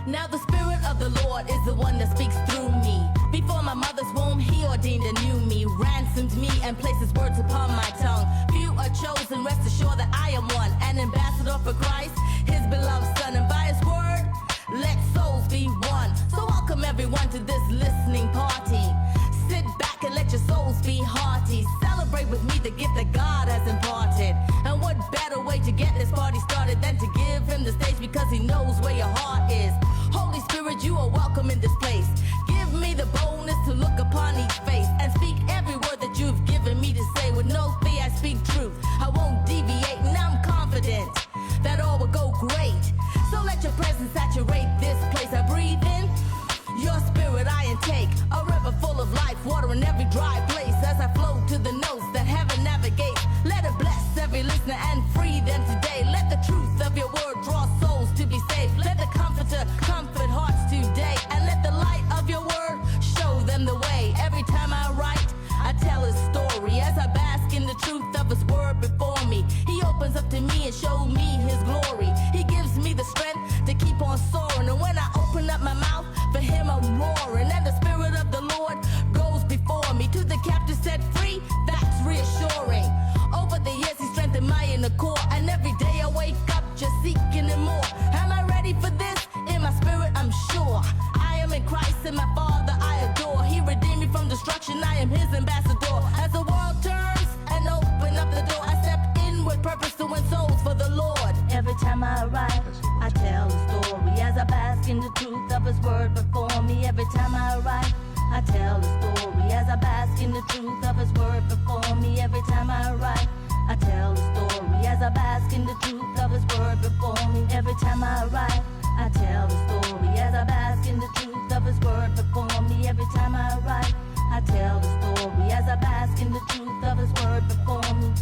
Now the Spirit of the Lord is the one that speaks through me. Before my mother's womb, he ordained and knew me, ransomed me, and placed his words upon my tongue. Few are chosen, rest assured that I am one, an ambassador for Christ, his beloved son. And by his word, let souls be one. So welcome everyone to this listening party. Sit back and let your souls be hearty. Celebrate with me the gift that God has imparted. And what better way to get this party started than to give him the stage, because he knows where your heart is. Holy Spirit, you are welcome in this place. Give me the boldness to look upon each face and speak every word that you've given me to say. With no fear, I speak truth. I won't deviate, and I'm confident that all will go great. So let your presence saturate this place. I breathe in your spirit, I intake a river full of life, water in every dry place. As I flow to the notes that heaven navigates, let it bless every listener and free them today. Let the truth of your word draw souls to be saved. Let the comforter comfort hearts today, and let the light of your word show them the way. Every time I write, I tell his story as I bask in the truth of his word before me. He opens up to me and shows me his glory. He gives me the strength to keep on soaring, and when I open up my mouth, for him I'm roaring. And the Spirit of the Lord goes before me, to the captive set free, that's reassuring. Over the years he strengthened my inner core, and every day I wake up just seeking him more. Am I ready for this? In my spirit I'm sure I am in Christ, and my Father I adore. He redeemed me from destruction, I am his ambassador. As the world turns and open up the door, I step in with purpose to win souls for the Lord. Every time I arrive, I tell a story as I bask in the truth of his word before me. Every time I arrive, I tell a story as I bask in the truth of his word before me. Every time I arrive, I tell a story as I bask in the truth of his word before me. Every time I arrive, I tell a story as I bask in the truth of his word before me. Every time I arrive, I tell the story as I bask in the truth of his word before me.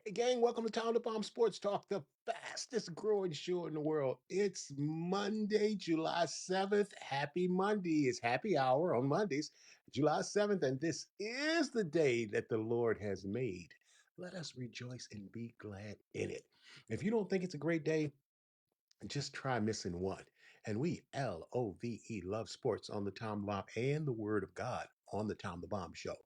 Hey, gang, welcome to Town to Bomb Sports Talk, the fastest growing show in the world. It's Monday, July 7th. Happy Monday. It's happy hour on Mondays, July 7th, and this is the day that the Lord has made. Let us rejoice and be glad in it. If you don't think it's a great day, just try missing one. And we, LOVE, love sports on the Tom Bomb and the Word of God on the Tom the Bomb Show.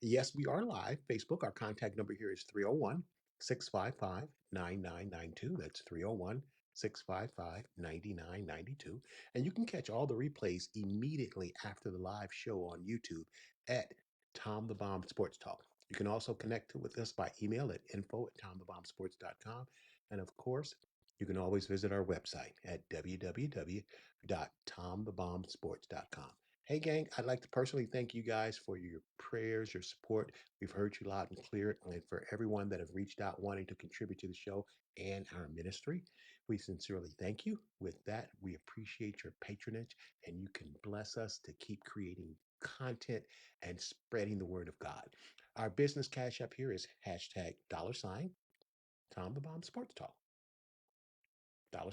Yes, we are live. Facebook, our contact number here is 301 655 9992. That's 301 655 9992. And you can catch all the replays immediately after the live show on YouTube at Tom the Bomb Sports Talk. You can also connect with us by email at info@tomthebombsports.com. And of course, you can always visit our website at www.tomthebombsports.com. Hey, gang, I'd like to personally thank you guys for your prayers, your support. We've heard you loud and clear. And for everyone that have reached out wanting to contribute to the show and our ministry, we sincerely thank you. With that, we appreciate your patronage, and you can bless us to keep creating content and spreading the word of God. Our business cash up here is hashtag $ Tom the Bomb Sports Talk. Tom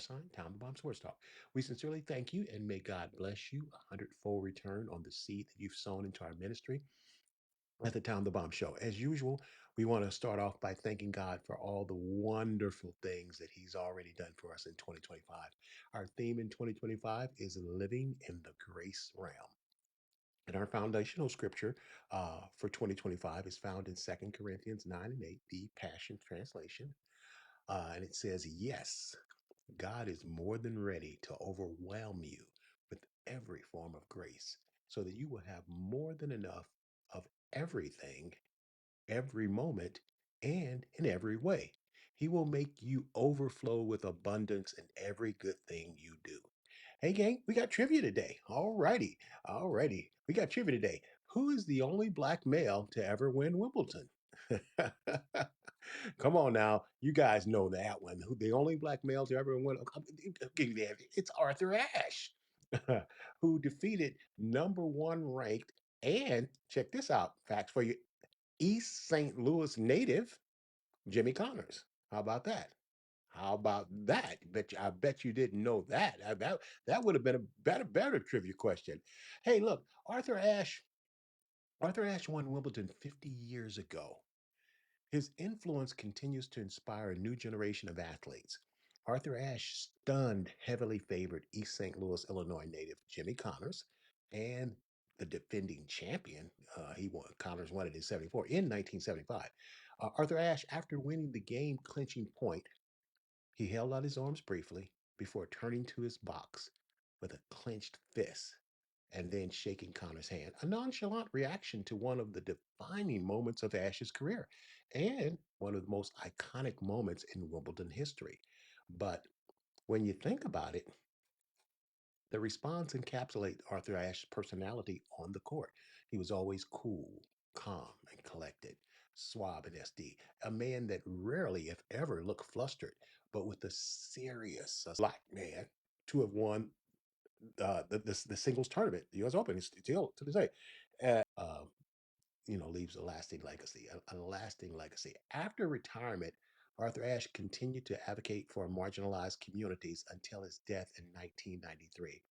the Bomb Sports Talk. We sincerely thank you, and may God bless you a hundredfold return on the seed that you've sown into our ministry at the Tom the Bomb Show. As usual, we want to start off by thanking God for all the wonderful things that He's already done for us in 2025. Our theme in 2025 is living in the grace realm. And our foundational scripture for 2025 is found in 2 Corinthians 9 and 8, the Passion Translation. And it says, yes, God is more than ready to overwhelm you with every form of grace so that you will have more than enough of everything, every moment, and in every way. He will make you overflow with abundance in every good thing you do. Hey, gang, we got trivia today. All righty. All righty. We got trivia today. Who is the only black male to ever win Wimbledon? Come on now. You guys know that one. Who the only black male to ever win? It's Arthur Ashe, who defeated number one ranked, and check this out, facts for you, East St. Louis native Jimmy Connors. How about that? How about that? I bet you didn't know that. That would have been a better trivia question. Hey, look, Arthur Ashe won Wimbledon 50 years ago. His influence continues to inspire a new generation of athletes. Arthur Ashe stunned heavily favored East St. Louis, Illinois native Jimmy Connors and the defending champion. Connors won it in 74 in 1975. Arthur Ashe, after winning the game clinching point, he held out his arms briefly before turning to his box with a clenched fist and then shaking Connor's hand, a nonchalant reaction to one of the defining moments of Ashe's career and one of the most iconic moments in Wimbledon history. But when you think about it, the response encapsulates Arthur Ashe's personality on the court. He was always cool, calm, and collected, suave and SD, a man that rarely, if ever, looked flustered, but with a serious black man to have won the singles tournament, the U.S. Open, is still to this day, uh, leaves a lasting legacy, a lasting legacy. After retirement, Arthur Ashe continued to advocate for marginalized communities until his death in 1993.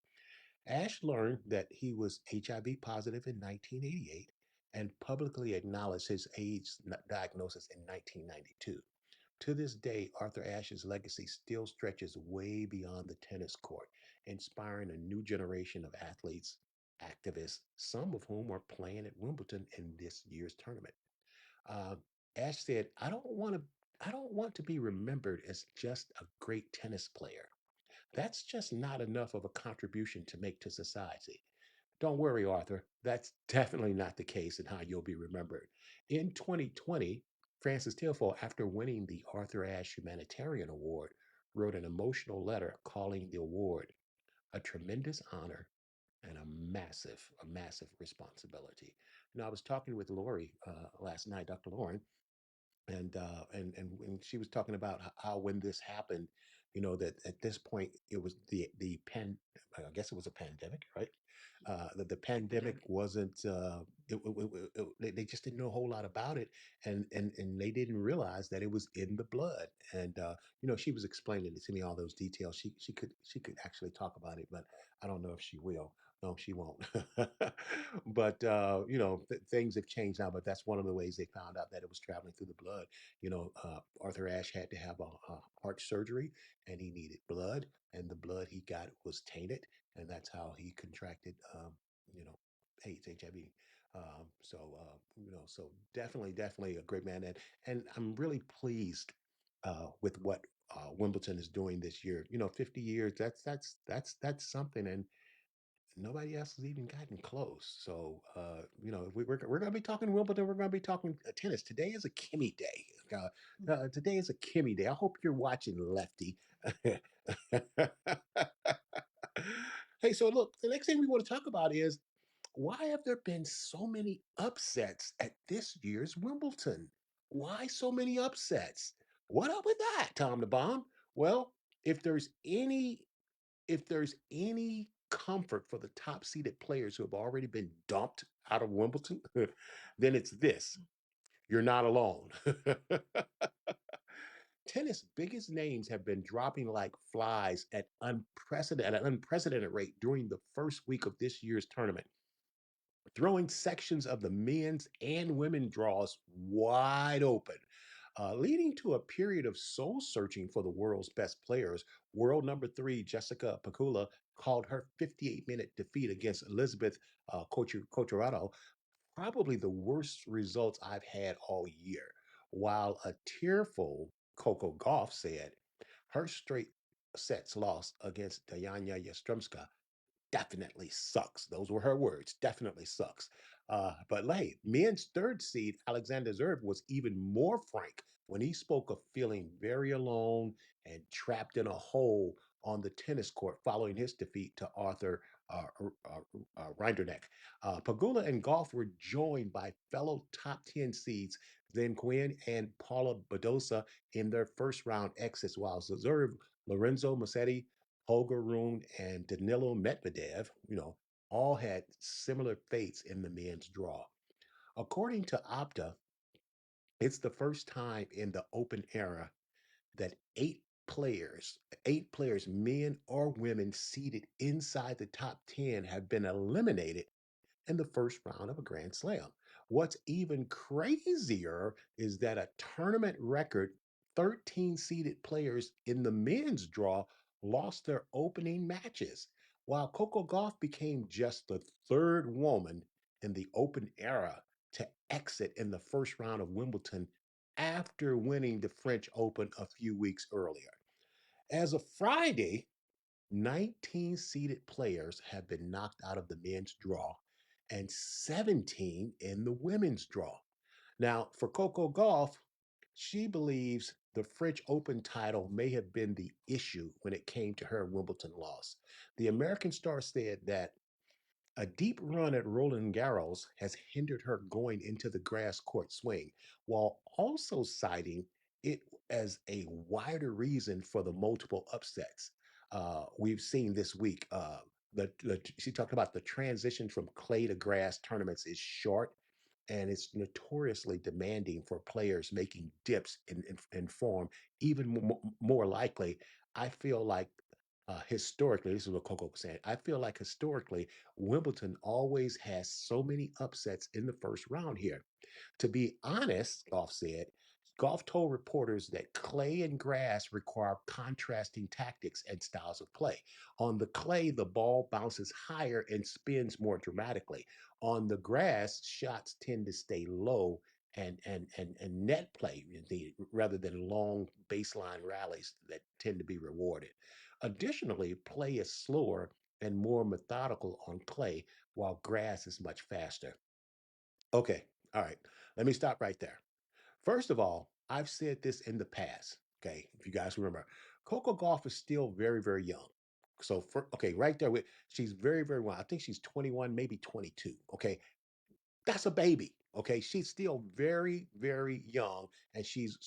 Ashe learned that he was HIV positive in 1988 and publicly acknowledged his AIDS diagnosis in 1992. To this day, Arthur Ashe's legacy still stretches way beyond the tennis court, inspiring a new generation of athletes, activists, some of whom are playing at Wimbledon in this year's tournament. Uh, Ashe said, I don't want to be remembered as just a great tennis player. That's just not enough of a contribution to make to society. Don't worry, Arthur. That's definitely not the case in how you'll be remembered. In 2020, Francis Tilford, after winning the Arthur Ashe Humanitarian Award, wrote an emotional letter calling the award a tremendous honor and a massive responsibility. I was talking with Lori last night, Dr. Lauren, and when she was talking about how when this happened, that at this point it was the pen I guess it was a pandemic, right? That the pandemic wasn't they just didn't know a whole lot about it, and they didn't realize that it was in the blood. And she was explaining it to me, all those details. She could actually talk about it, but I don't know if she will. No, she won't. But things have changed now. But that's one of the ways they found out that it was traveling through the blood. Arthur Ashe had to have a heart surgery, and he needed blood, and the blood he got was tainted, and that's how he contracted, you know, AIDS, HIV. So definitely a great man, and I'm really pleased with what Wimbledon is doing this year. 50 years. That's something, and nobody else has even gotten close. So, we're going to be talking Wimbledon. We're going to be talking tennis. Today is a Kimmy day. Today is a Kimmy day. I hope you're watching, Lefty. Hey, so look, the next thing we want to talk about is why have there been so many upsets at this year's Wimbledon? Why so many upsets? What up with that, Tom the Bomb? Well, if there's any if there's any comfort for the top seeded players who have already been dumped out of Wimbledon, then it's this: you're not alone. Tennis biggest names have been dropping like flies at an unprecedented rate during the first week of this year's tournament, throwing sections of the men's and women draws wide open, leading to a period of soul searching for the world's best players. World number three, Jessica Pegula, called her 58-minute defeat against Elizabeth Cocherado probably the worst results I've had all year. While a tearful Coco Gauff said her straight sets loss against Diana Yastremska definitely sucks. Those were her words. Definitely sucks. But hey, men's third seed Alexander Zverev was even more frank when he spoke of feeling very alone and trapped in a hole on the tennis court following his defeat to Arthur Rinderknecht. Pagula and Golf were joined by fellow top 10 seeds Zane Quinn and Paula Badosa in their first round exits, while Zverev, Lorenzo Musetti, Holger Rune, and Danilo Medvedev, all had similar fates in the men's draw. According to Opta, It's the first time in the open era that eight players, men or women, seated inside the top 10 have been eliminated in the first round of a Grand Slam. What's even crazier is that a tournament record 13 seeded players in the men's draw lost their opening matches, while Coco Gauff became just the third woman in the open era to exit in the first round of Wimbledon after winning the French Open a few weeks earlier. As of Friday, 19 seeded players have been knocked out of the men's draw and 17 in the women's draw. Now, for Coco Gauff, she believes the French Open title may have been the issue when it came to her Wimbledon loss. The American star said that a deep run at Roland Garros has hindered her going into the grass court swing, while also citing it as a wider reason for the multiple upsets we've seen this week. She talked about the transition from clay to grass tournaments is short, and it's notoriously demanding for players making dips in form. Even more likely, I feel like historically, this is what Coco was saying. I feel like historically, Wimbledon always has so many upsets in the first round here. To be honest, Goff said, Goff told reporters that clay and grass require contrasting tactics and styles of play. On the clay, the ball bounces higher and spins more dramatically. On the grass, shots tend to stay low and net play rather than long baseline rallies that tend to be rewarded. Additionally, play is slower and more methodical on clay, while grass is much faster. Okay, all right. Let me stop right there. First of all, I've said this in the past. Okay, if you guys remember, Coco Golf is still very, very young. So, okay, right there, she's very, very young. I think she's 21, maybe 22. Okay, that's a baby. Okay, she's still very, very young, and she's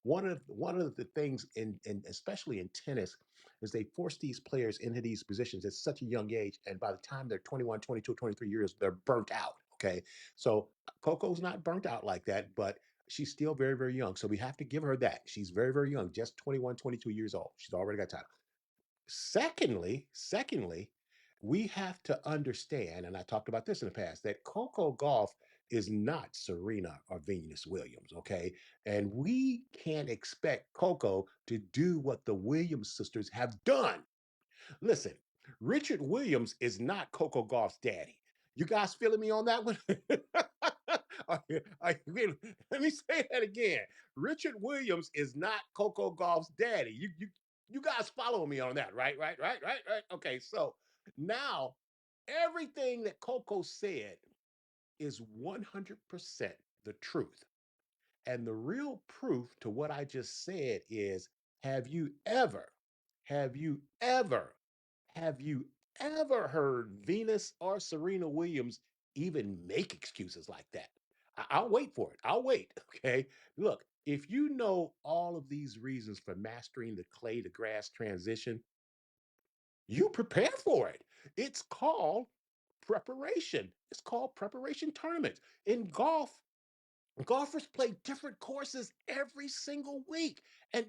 one of the things in especially in tennis is they force these players into these positions at such a young age, and by the time they're 21, 22, 23 years, they're burnt out. Okay, so Coco's not burnt out like that, but she's still very, very young. So we have to give her that. She's very, very young, just 21, 22 years old. She's already got time. Secondly, we have to understand, and I talked about this in the past, that Coco Golf is not Serena or Venus Williams, okay? And we can't expect Coco to do what the Williams sisters have done. Listen, Richard Williams is not Coco Golf's daddy. You guys feeling me on that one? Let me say that again. Richard Williams is not Coco Golf's daddy. You guys follow me on that, right? Right. Okay, so now everything that Coco said is 100% the truth. And the real proof to what I just said is have you ever, have you ever, have you ever heard Venus or Serena Williams even make excuses like that? I'll wait for it. I'll wait. Okay. Look, if you know all of these reasons for mastering the clay to grass transition, you prepare for it. It's called preparation. It's called preparation tournaments. In golf, golfers play different courses every single week, and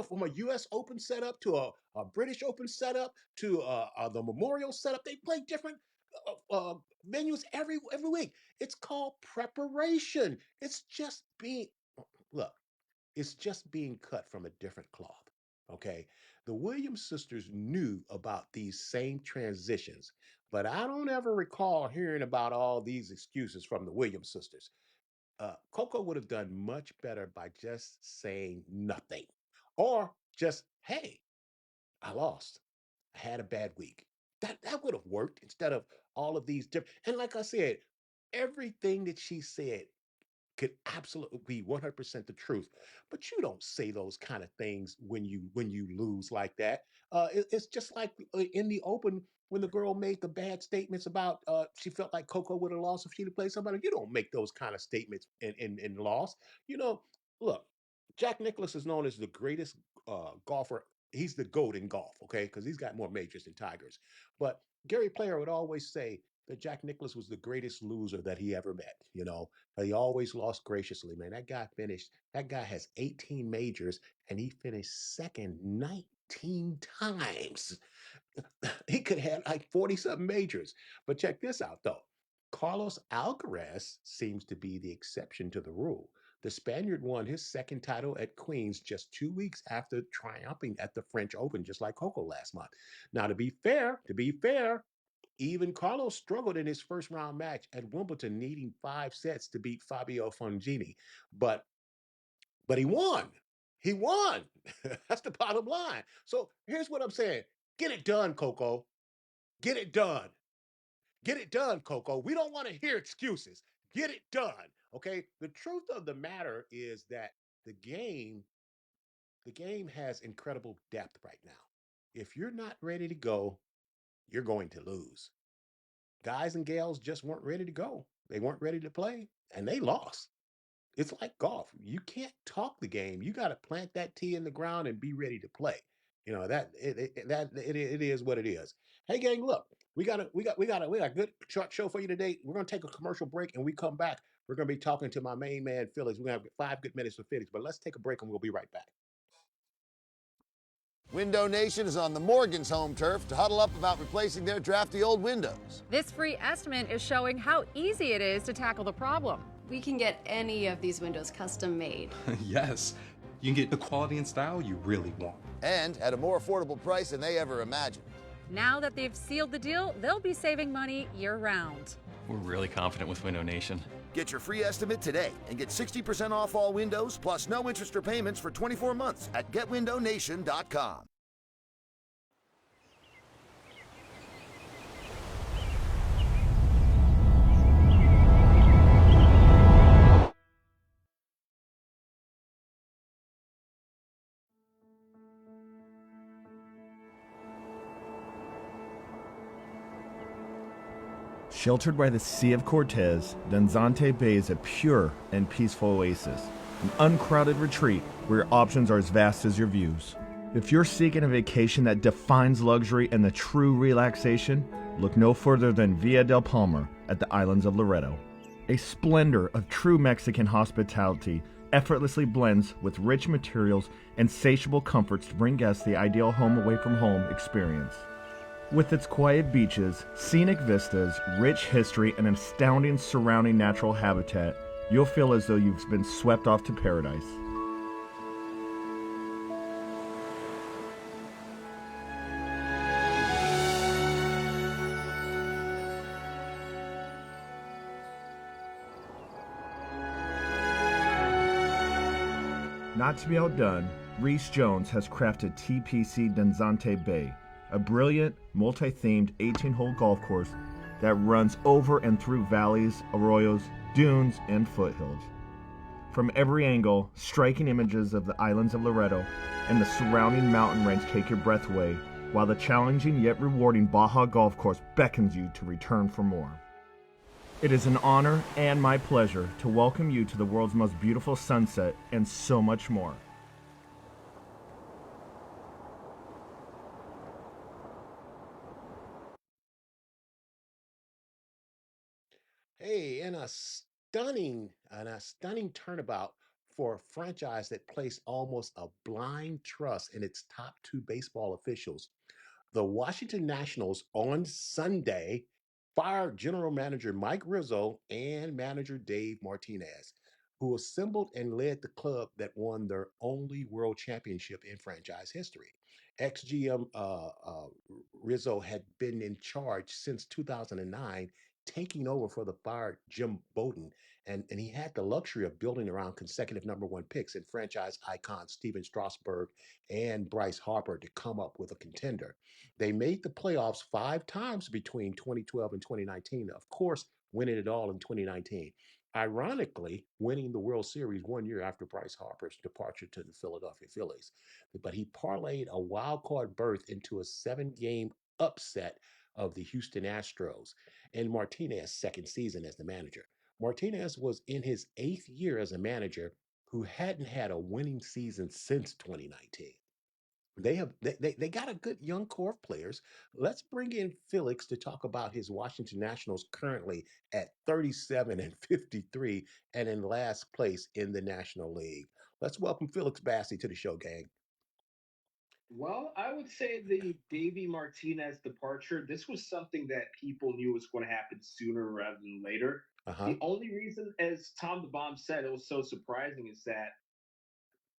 from a U.S. Open setup to a British Open setup to the Memorial setup, they play different venues every week. It's called preparation. Look. It's just being cut from a different cloth. Okay, the Williams sisters knew about these same transitions, but I don't ever recall hearing about all these excuses from the Williams sisters. Coco would have done much better by just saying nothing or just, hey, I lost. I had a bad week. That would have worked instead of all of these different. And like I said, everything that she said could absolutely be 100% the truth, but you don't say those kind of things when you lose like that. It's just like in the open when the girl made the bad statements about she felt like Coco would have lost if she'd have played somebody. You don't make those kind of statements in loss. You know, look, Jack Nicklaus is known as the greatest golfer. He's the GOAT in golf, okay, because he's got more majors than Tigers. But Gary Player would always say that Jack Nicklaus was the greatest loser that he ever met. He always lost graciously, man. That guy has 18 majors and he finished second 19 times. He could have like 40 something majors. But check this out, though. Carlos Alcaraz seems to be the exception to the rule. The Spaniard won his second title at Queens just 2 weeks after triumphing at the French Open, just like Coco last month. Now, to be fair, even Carlos struggled in his first round match at Wimbledon, needing 5 sets to beat Fabio Fongini. But but he won. He won. That's the bottom line. So here's what I'm saying. Get it done, Coco. Get it done. Get it done, Coco. We don't want to hear excuses. Get it done. Okay. The truth of the matter is that the game, the game has incredible depth right now. If you're not ready to go, you're going to lose. Guys and gals just weren't ready to go. They weren't ready to play, and they lost. It's like golf. You can't talk the game. You got to plant that tee in the ground and be ready to play. It is what it is. Hey gang, look, we got a good short show for you today. We're gonna take a commercial break and we come back. We're gonna be talking to my main man Felix. We're gonna have 5 good minutes for Felix, but let's take a break and we'll be right back. Window Nation is on the Morgan's home turf to huddle up about replacing their drafty old windows. This free estimate is showing how easy it is to tackle the problem. We can get any of these windows custom made. Yes, you can get the quality and style you really want. And at a more affordable price than they ever imagined. Now that they've sealed the deal, they'll be saving money year-round. We're really confident with Window Nation. Get your free estimate today and get 60% off all windows plus no interest or payments for 24 months at getwindownation.com. Sheltered by the Sea of Cortez, Danzante Bay is a pure and peaceful oasis, an uncrowded retreat where your options are as vast as your views. If you're seeking a vacation that defines luxury and the true relaxation, look no further than Villa del Palmar at the islands of Loreto. A splendor of true Mexican hospitality effortlessly blends with rich materials and satiable comforts to bring guests the ideal home away from home experience. With its quiet beaches, scenic vistas, rich history, and an astounding surrounding natural habitat, you'll feel as though you've been swept off to paradise. Not to be outdone, Reese Jones has crafted TPC Danzante Bay, a brilliant, multi-themed 18-hole golf course that runs over and through valleys, arroyos, dunes, and foothills. From every angle, striking images of the islands of Loreto and the surrounding mountain range take your breath away, while the challenging yet rewarding Baja golf course beckons you to return for more. It is an honor and my pleasure to welcome you to the world's most beautiful sunset and so much more. Hey, and a stunning turnabout for a franchise that placed almost a blind trust in its top two baseball officials. The Washington Nationals on Sunday fired general manager Mike Rizzo and manager Dave Martinez, who assembled and led the club that won their only world championship in franchise history. Ex-GM Rizzo had been in charge since 2009, taking over for the fired Jim Bowden, and he had the luxury of building around consecutive number one picks in franchise icons Steven Strasburg and Bryce Harper to come up with a contender. They made the playoffs 5 times between 2012 and 2019, of course, winning it all in 2019. Ironically, winning the World Series 1 year after Bryce Harper's departure to the Philadelphia Phillies. But he parlayed a wild card berth into a 7 game upset of the Houston Astros in Martinez's second season as the manager. Martinez was in his 8th year as a manager who hadn't had a winning season since 2019. They got a good young core of players. Let's bring in Felix to talk about his Washington Nationals currently at 37 and 53 and in last place in the National League. Let's welcome Felix Bassey to the show, gang. Well, I would say the Davey Martinez departure, this was something that people knew was going to happen sooner rather than later. Uh-huh. The only reason, as Tom the Bomb said, it was so surprising is that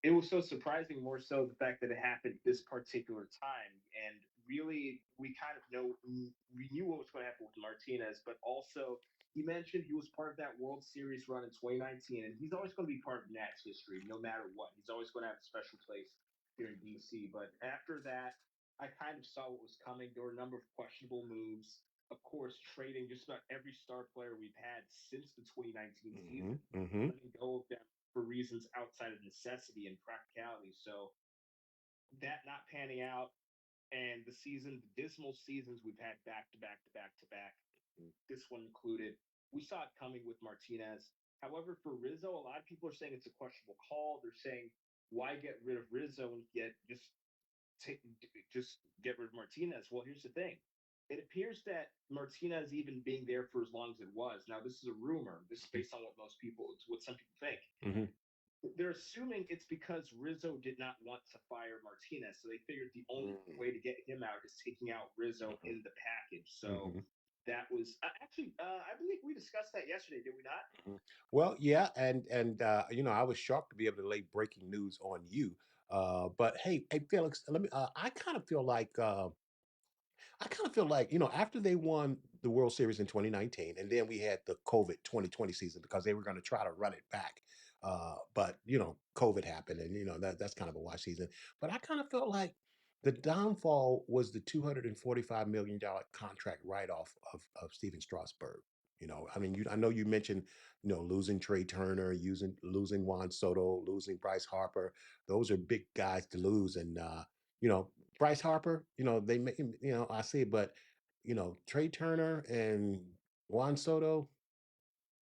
it was so surprising, more so the fact that it happened this particular time. And really, we kind of we knew what was going to happen with Martinez, but also he mentioned he was part of that World Series run in 2019, and he's always going to be part of Nats history, no matter what. He's always going to have a special place here in DC. But after that, I kind of saw what was coming. There were a number of questionable moves. Of course, trading just about every star player we've had since the 2019 season, Mm-hmm. letting go of them for reasons outside of necessity and practicality. So that not panning out, and the dismal seasons we've had back to back to back to back, this one included, we saw it coming with Martinez. However, for Rizzo, a lot of people are saying it's a questionable call. They're saying, why get rid of Rizzo and take, just get rid of Martinez? Well, here's the thing. It appears that Martinez even being there for as long as it was. Now, this is a rumor. This is based on what some people think. Mm-hmm. They're assuming it's because Rizzo did not want to fire Martinez, so they figured the only way to get him out is taking out Rizzo in the package. So Mm-hmm. that was I believe we discussed that yesterday, did we not? Mhm. Well, yeah, and I was shocked to be able to lay breaking news on you. But hey, Felix, let me. I kind of feel like, after they won the World Series in 2019, and then we had the COVID 2020 season because they were going to try to run it back. But COVID happened, and that's kind of a wash season. But I kind of felt like the downfall was the $245 million contract write-off of Steven Strasburg. I mean, I know you mentioned, losing Trey Turner, losing Juan Soto, losing Bryce Harper. Those are big guys to lose, and you know, Bryce Harper, they make him, I see it, but Trey Turner and Juan Soto,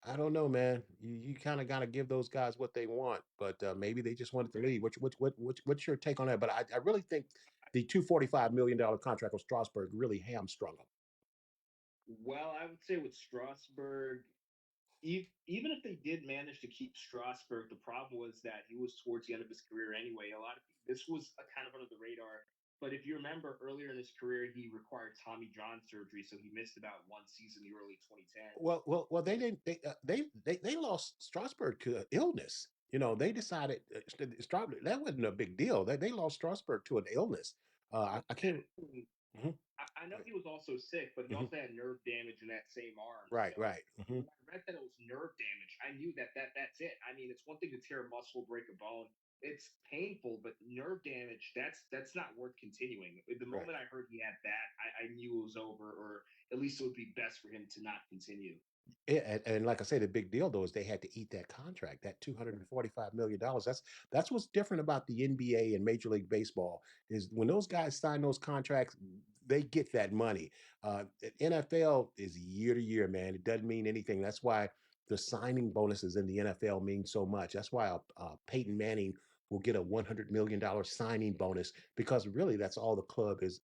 I don't know, man. You kind of gotta give those guys what they want, but maybe they just wanted to leave. What's your take on that? But I really think the $245 million contract with Strasburg really hamstrung them. Well, I would say with Strasburg, even if they did manage to keep Strasburg, the problem was that he was towards the end of his career anyway. This was a kind of under the radar. But if you remember earlier in his career, he required Tommy John surgery, so he missed about one season in the early 2010s. Well, they didn't. They lost Strasburg to illness. They decided Strasburg, that wasn't a big deal. They lost Strasburg to an illness. I can't. Actually, Mhm, I know he was also sick, but he mhm. also had nerve damage in that same arm. Right, So right. Mhm. when I read that it was nerve damage, I knew that's it. I mean, it's one thing to tear a muscle, break a bone. It's painful, but nerve damage, that's not worth continuing. The Right. moment I heard he had that, I knew it was over, or at least it would be best for him to not continue. Yeah, and like I say, the big deal though is they had to eat that contract, that $245 million. That's what's different about the NBA and Major League Baseball is when those guys sign those contracts, they get that money. NFL is year to year, man. It doesn't mean anything. That's why the signing bonuses in the NFL mean so much. That's why Peyton Manning will get a $100 million signing bonus because really that's all the club is.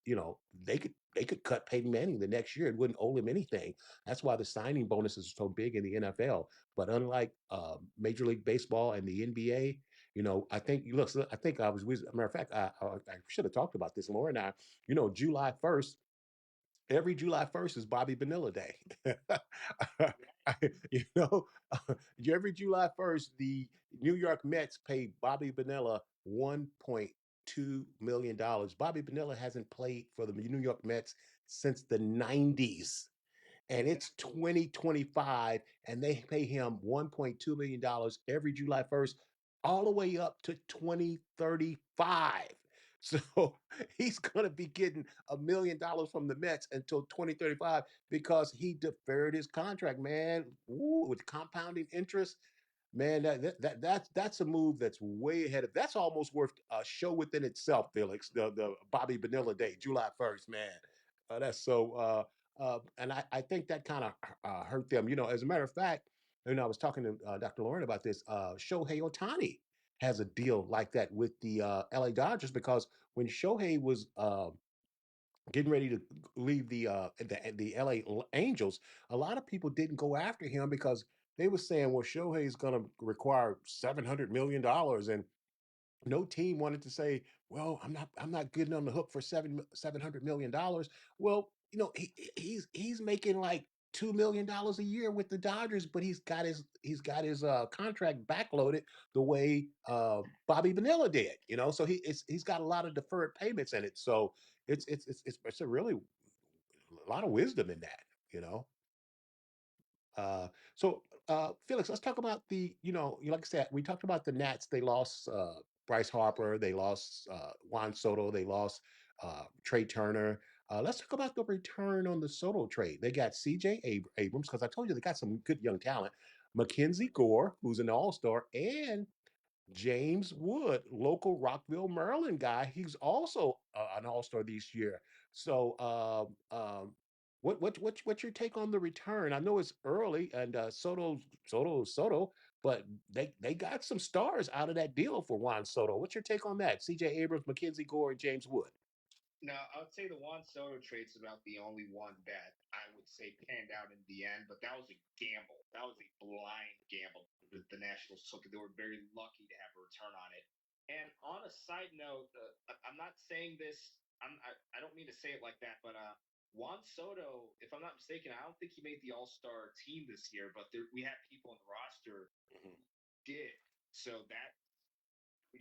They could cut Peyton Manning the next year. It wouldn't owe him anything. That's why the signing bonuses are so big in the NFL. But unlike Major League Baseball and the NBA, I think look, I think I was. Matter of fact, I should have talked about this, Laura and I. July 1st. Every July 1st is Bobby Vanilla Day. you know, every July 1st, the New York Mets pay Bobby Vanilla $1.2 million. Bobby Vanilla hasn't played for the New York Mets since the 90s and it's 2025 and they pay him $1.2 million every July 1st all the way up to 2035. So he's going to be getting $1 million from the Mets until 2035 because he deferred his contract, man. Ooh, with compounding interest. Man, that's a move that's way ahead of. That's almost worth a show within itself, Felix. The Bobby Vanilla Day, July 1st, man. That's so. And I think that kind of hurt them. As a matter of fact, I was talking to Dr. Lauren about this. Shohei Otani has a deal like that with the LA Dodgers because when Shohei was getting ready to leave the LA Angels, a lot of people didn't go after him because they were saying, well, Shohei is going to require $700 million, and no team wanted to say, "Well, I'm not getting on the hook for $700 million." Well, he's making like $2 million a year with the Dodgers, but he's got his contract backloaded the way Bobby Vanilla did. So he's got a lot of deferred payments in it. So it's a really a lot of wisdom in that. You know. Uh, so, Felix, let's talk about like I said, we talked about the Nats. They lost Bryce Harper, they lost Juan Soto, they lost Trey Turner. Let's talk about the return on the Soto trade. They got C.J. Abrams because I told you they got some good young talent. Mackenzie Gore, who's an All-Star, and James Wood, local Rockville, Maryland guy. He's also an All-Star this year. So, what's your take on the return? I know it's early, and Soto, but they got some stars out of that deal for Juan Soto. What's your take on that? C.J. Abrams, Mackenzie Gore, and James Wood. Now, I would say the Juan Soto trade's about the only one that I would say panned out in the end, but that was a gamble. That was a blind gamble that the Nationals took. They were very lucky to have a return on it. And on a side note, I'm not saying this. I don't mean to say it like that, but Juan Soto, if I'm not mistaken, I don't think he made the All Star team this year, but we have people on the roster Mhm. did. So that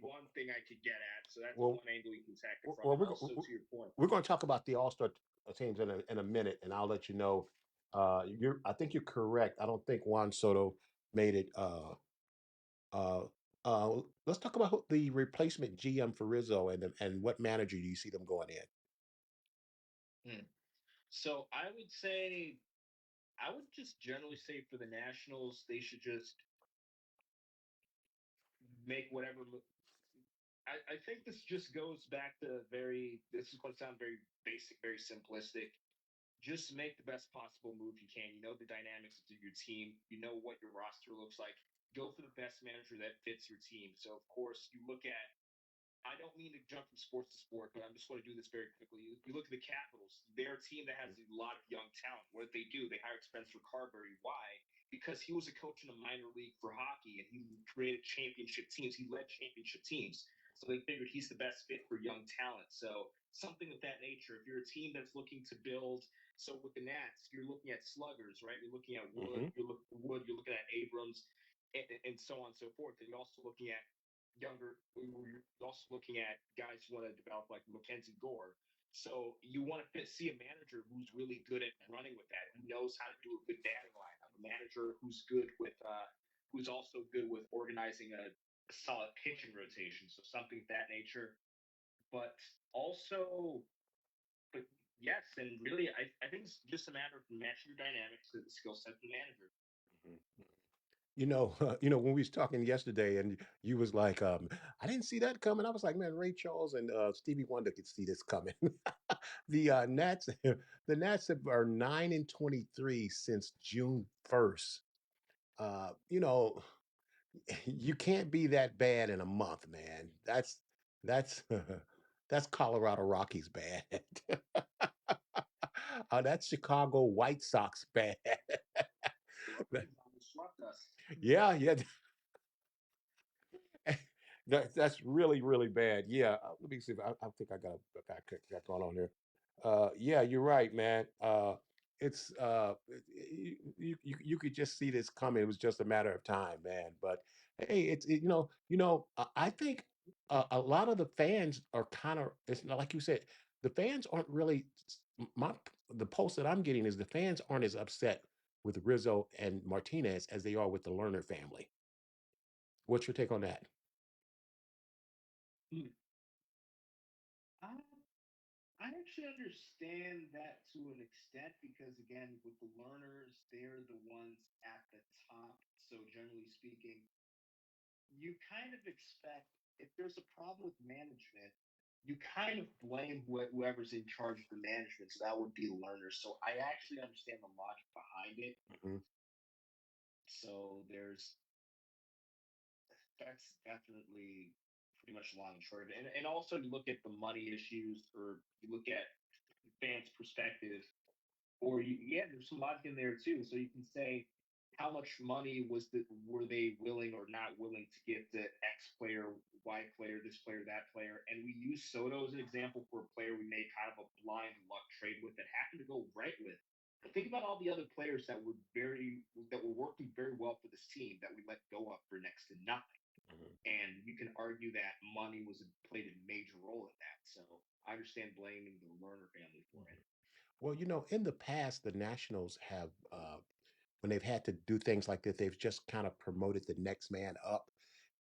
one thing I could get at. So that's Well, one angle you can attack it from. well, And also to your point. we're going to talk about the All-Star teams in a minute, and I'll let you know. I think you're correct. I don't think Juan Soto made it. Uh, let's talk about the replacement GM for Rizzo and what manager do you see them going in? Hmm. So I would just generally say for the Nationals, they should just make whatever. I think this just goes back to this is going to sound very basic, very simplistic. Just make the best possible move you can. You know the dynamics of your team. You know what your roster looks like. Go for the best manager that fits your team. So, of course, you look at I don't mean to jump from sports to sport, but I'm just going to do this very quickly. You look at the Capitals; they're a team that has a lot of young talent. What did they do? They hired Spencer Carberry. Why? Because he was a coach in a minor league for hockey, and he created championship teams. He led championship teams. So they figured he's the best fit for young talent. So something of that nature. If you're a team that's looking to build, so with the Nats, you're looking at sluggers, right? You're looking at Wood. Hmm. You're looking at Abrams, and so on and so forth. And you're also looking at you're also looking at guys who want to develop like Mackenzie Gore. So you want to see a manager who's really good at running with that, who knows how to do a good batting lineup, a manager who's also good with organizing a solid pitching rotation. So something of that nature. But also, but yes, and really, I think it's just a matter of matching your dynamics to the skill set of the manager. When we was talking yesterday, and you was like, "I didn't see that coming." I was like, "Man, Ray Charles and Stevie Wonder could see this coming." The Nats, are 9-23 since June 1st. Uh, you know, you can't be that bad in a month, man. That's that's Colorado Rockies bad. That's Chicago White Sox bad. The Rockies almost swept us. Yeah, yeah. That's really, really bad. Yeah, let me see if I think I got going on here. Yeah, you're right, man. It's you could just see this coming. It was just a matter of time, man. But hey, I think a lot of the fans are kind of. It's not like you said. The fans aren't really. My the post that I'm getting is the fans aren't as upset with Rizzo and Martinez as they are with the Lerner family. What's your take on that? Hmm. I I actually understand that to an extent because, again, with the learners, they're the ones at the top. So, generally speaking, you kind of expect if there's a problem with management, you kind of blame whoever's in charge of the management. So, that would be learners. So, I actually understand the logic behind it. Mhm. So, there's That's definitely pretty much long and short of it. And also you look at the money issues, or you look at fans' perspective, or yeah, there's some logic in there too. So you can say how much money were they willing or not willing to give to X player, Y player, this player, that player, and we use Soto as an example for a player we made kind of a blind luck trade with that happened to go right with. But think about all the other players that were working very well for this team that we let go of for next to nothing. Mhm. And you can argue that money played a major role in that. So I understand blaming the Lerner family for it. Well, in the past, the Nationals have, when they've had to do things like that, they've just kind of promoted the next man up,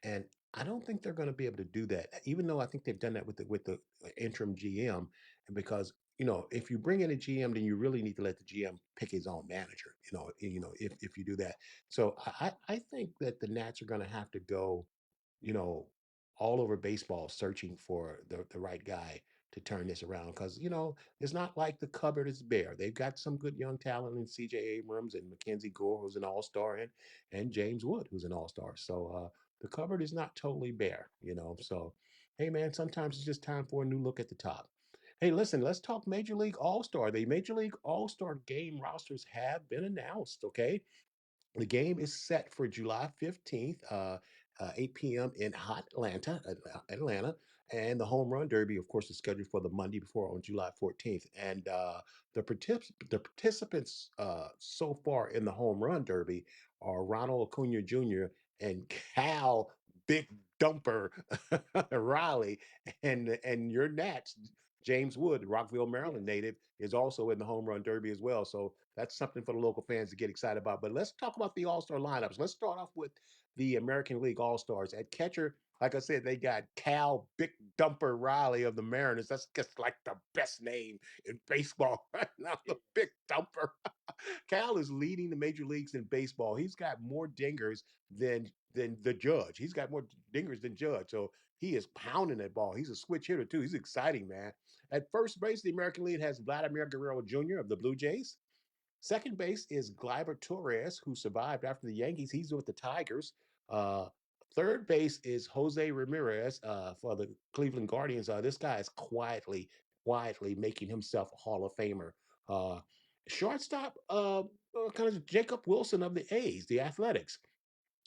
and I don't think they're going to be able to do that. Even though I think they've done that with the interim GM, and because if you bring in a GM, then you really need to let the GM pick his own manager. If you do that, so I think that the Nats are going to have to go you know, all over baseball searching for the right guy to turn this around. Because, it's not like the cupboard is bare. They've got some good young talent in CJ Abrams and Mackenzie Gore, who's an all-star, and James Wood, who's an all-star. So the cupboard. Is not totally bare. So, hey, man, sometimes it's just time for a new look at the top. Hey, listen, let's talk Major League All-Star. The Major League All-Star game rosters have been announced, okay? The game is set for July 15th, 8 p.m. in hot Atlanta. And the Home Run Derby, of course, is scheduled for the Monday before on July 14th. And the participants so far in the Home Run Derby are Ronald Acuna Jr. and Cal Big Dumper Riley. And your Nats, James Wood, Rockville, Maryland Yes. native, is also in the Home Run Derby as well. So that's something for the local fans to get excited about. But let's talk about the All-Star lineups. Let's start off with the American League All-Stars. At catcher, like I said, they got Cal Big Dumper Riley of the Mariners. That's just like the best name in baseball right now, the Big Dumper. Cal is leading the major leagues in baseball. He's got more dingers than the Judge. He's got more dingers than Judge. So he is pounding that ball. He's a switch hitter too. He's exciting, man. At first base, the American League has Vladimir Guerrero Jr. of the Blue Jays. Second base is Gleyber Torres, who survived after the Yankees. He's with the Tigers. Uh, Third base is Jose Ramirez for the Cleveland Guardians. This guy is quietly making himself a Hall of Famer. Uh, Shortstop, kind of Jacob Wilson of the A's, the Athletics.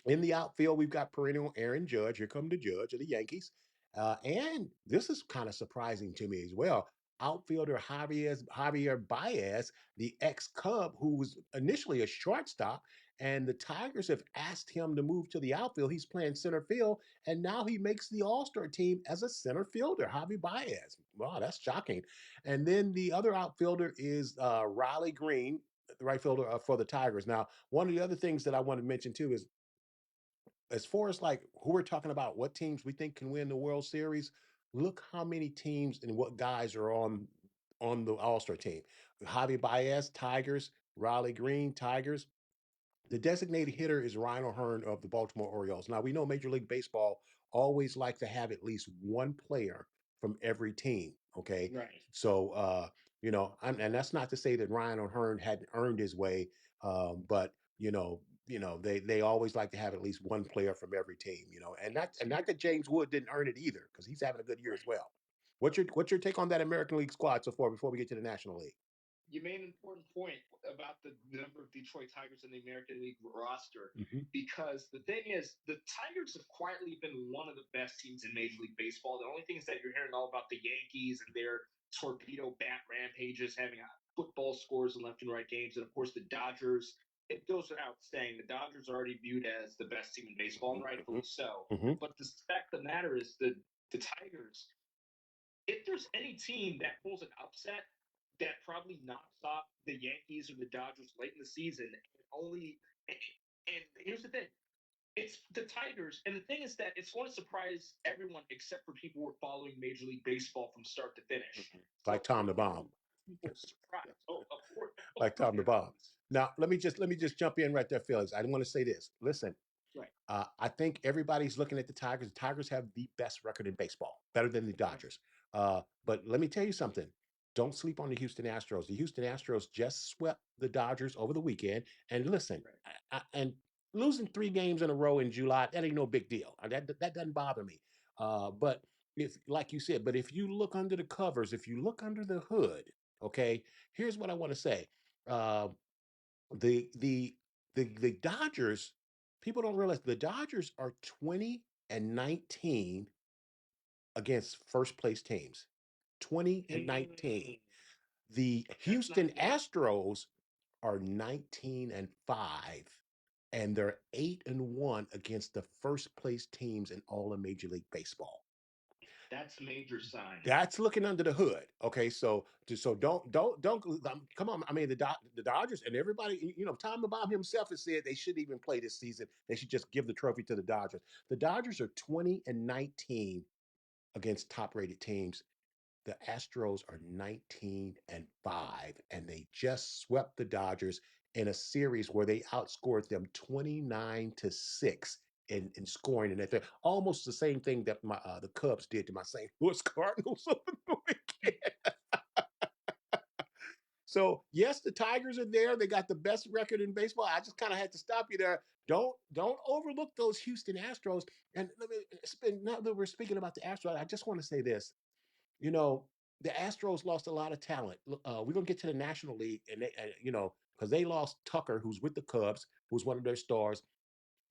In the outfield, we've got perennial Aaron Judge. Here come the Judge of the Yankees. And this is kind of surprising to me as well. Outfielder Javier Baez, the ex-Cub, who was initially a shortstop, and the Tigers have asked him to move to the outfield. He's playing center field, and now he makes the All-Star team as a center fielder, Javi Baez. Wow, that's shocking. And then the other outfielder is Riley Green, the right fielder for the Tigers. Now, one of the other things that I want to mention too is as far as like who we're talking about, what teams we think can win the World Series, look how many teams and what guys are on the All Star team. Javi Baez, Tigers. Riley Green, Tigers. The designated hitter is Ryan O'Hearn of the Baltimore Orioles. Now we know Major League Baseball always like to have at least one player from every team. Okay, Right. so and that's not to say that Ryan O'Hearn hadn't earned his way, but they always like to have at least one player from every team. And not that James Wood didn't earn it either because he's having a good year as Right. well. What's your take on that American League squad so far before we get to the National League? You made an important point about the number of Detroit Tigers in the American League roster, Mhm. because the thing is, the Tigers have quietly been one of the best teams in Major League Baseball. The only thing is that you're hearing all about the Yankees and their torpedo bat rampages, having football scores in left and right games, and of course the Dodgers. It goes without saying, the Dodgers are already viewed as the best team in baseball, and rightfully so. Mhm. But the fact of the matter is, the Tigers, if there's any team that pulls an upset that probably knocks off the Yankees or the Dodgers late in the season, and here's the thing, it's the Tigers. And the thing is that it's going to surprise everyone except for people who are following Major League Baseball from start to finish. So Like Tom the Bomb. people surprised. Oh, of Like Tom the Bomb. course. Now, let me just jump in right there, Felix. I want to say this. Listen, Right. I think everybody's looking at the Tigers. The Tigers have the best record in baseball, better than the Right. Dodgers. But let me tell you something. Don't sleep on the Houston Astros. The Houston Astros just swept the Dodgers over the weekend. And listen, Right. and losing 3 games in a row in July, that ain't no big deal. That doesn't bother me. But if, like you said, but if you look under the covers, if you look under the hood, okay, here's what I want to say. Uh, the the the Dodgers, people don't realize the Dodgers are 20-19 against first place teams. 20-19. The Houston Astros are 19-5, and they're 8-1 against the first place teams in all of Major League Baseball. That's a major sign. That's looking under the hood. Okay, so don't come on. I mean, the Dodgers and everybody, Tom the Bomb himself has said they shouldn't even play this season. They should just give the trophy to the Dodgers. The Dodgers are 20-19 against top rated teams. The Astros are 19-5, and they just swept the Dodgers in a series where they outscored them 29-6 in scoring. And they're almost the same thing that the Cubs did to my St. Louis Cardinals over the weekend. So yes, the Tigers are there. They got the best record in baseball. I just kind of had to stop you there. Don't overlook those Houston Astros. And now that we're speaking about the Astros, I just want to say this. You know, the Astros lost a lot of talent. We're gonna get to the National League, and because they lost Tucker, who's with the Cubs, who's one of their stars.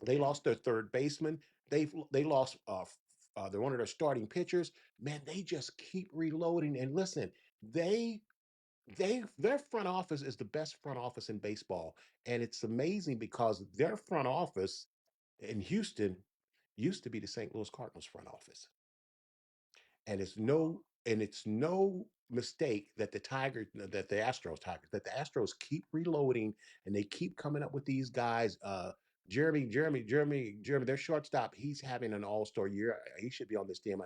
They lost their third baseman. They lost they're one of their starting pitchers. Man, they just keep reloading. And listen, they their front office is the best front office in baseball, and it's amazing because their front office in Houston used to be the St. Louis Cardinals front office. And it's no mistake that the Astros keep reloading, and they keep coming up with these guys. Jeremy, their shortstop, he's having an all-star year. He should be on this team.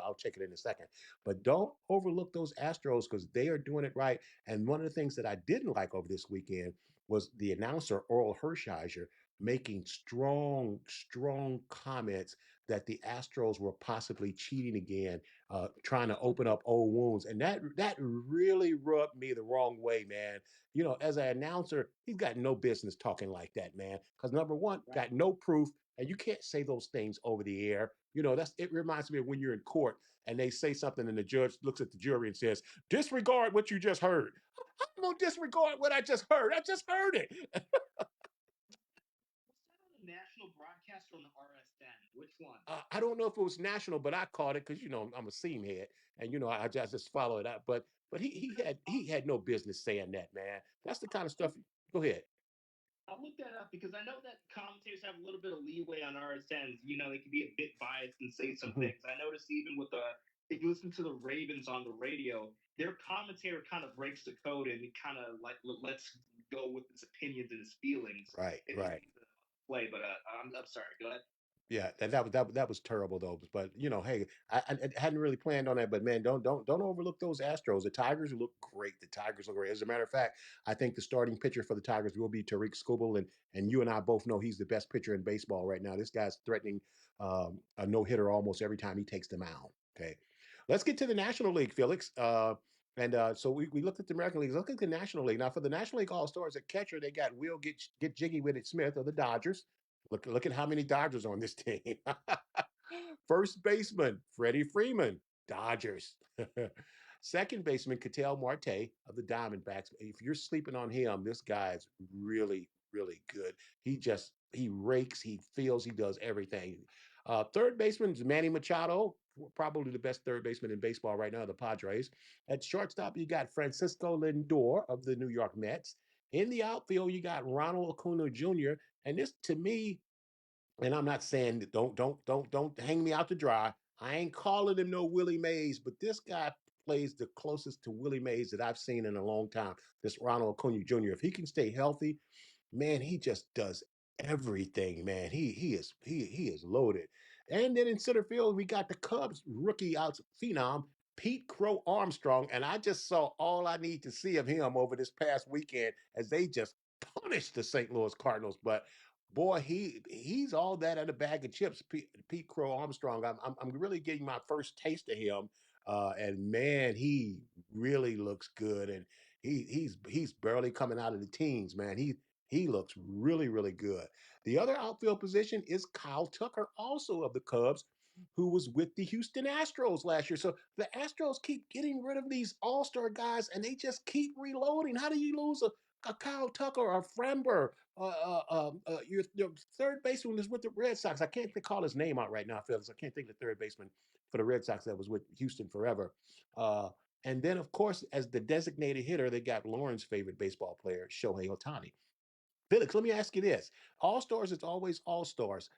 I'll check it in a second. But don't overlook those Astros because they are doing it right. And one of the things that I didn't like over this weekend was the announcer, Oral Hershiser, making strong comments that the Astros were possibly cheating again, trying to open up old wounds, and that really rubbed me the wrong way, man. As an announcer, he's got no business talking like that, man. Because number one, got no proof, and you can't say those things over the air. It reminds me of when you're in court and they say something, and the judge looks at the jury and says, "Disregard what you just heard." I'm gonna disregard what I just heard. I just heard it. National broadcast on the RSN. Which one? I don't know if it was national, but I caught it because I'm a seam head, and I just follow it up. But he had no business saying that, man. That's the kind of stuff. Go ahead. I'll look that up because I know that commentators have a little bit of leeway on RSNs. They can be a bit biased and say some things. I noticed even with if you listen to the Ravens on the radio, their commentator kind of breaks the code and kind of like lets go with his opinions and his feelings. Right. Play, but I'm sorry. Go ahead. Yeah, that was terrible though. But hey, I hadn't really planned on that. But man, don't overlook those Astros. The Tigers look great. The Tigers look great. As a matter of fact, I think the starting pitcher for the Tigers will be Tariq Skubal, and you and I both know he's the best pitcher in baseball right now. This guy's threatening a no hitter almost every time he takes the mound. Okay, let's get to the National League, Felix. So we looked at the American League. Look at the National League now. For the National League All Stars at catcher, they got Will get jiggy with it Smith of the Dodgers. Look at how many Dodgers on this team. First baseman, Freddie Freeman, Dodgers. Second baseman, Ketel Marte of the Diamondbacks. If you're sleeping on him, this guy's really, really good. He rakes, he fields, he does everything. Third baseman is Manny Machado, probably the best third baseman in baseball right now, the Padres. At shortstop, you got Francisco Lindor of the New York Mets. In the outfield, you got Ronald Acuna Jr. And this, to me, and I'm not saying that don't hang me out to dry. I ain't calling him no Willie Mays, but this guy plays the closest to Willie Mays that I've seen in a long time. This Ronald Acuna Jr. If he can stay healthy, man, he just does everything, man. He is loaded. And then in center field, we got the Cubs rookie out phenom, Pete Crow Armstrong. And I just saw all I need to see of him over this past weekend as they just punished the St. Louis Cardinals. But boy, he's all that in a bag of chips. Pete Crow Armstrong. I'm really getting my first taste of him. And man, he really looks good. And he's barely coming out of the teens, man. He looks really, really good. The other outfield position is Kyle Tucker, also of the Cubs, who was with the Houston Astros last year. So the Astros keep getting rid of these all-star guys, and they just keep reloading. How do you lose a Kyle Tucker or a Framber? Your third baseman is with the Red Sox. I can't call his name out right now, Phillips. I can't think of the third baseman for the Red Sox that was with Houston forever. Uh, and then, of course, as the designated hitter, they got Lauren's favorite baseball player, Shohei Ohtani. Felix, let me ask you this. All stars, it's always all stars.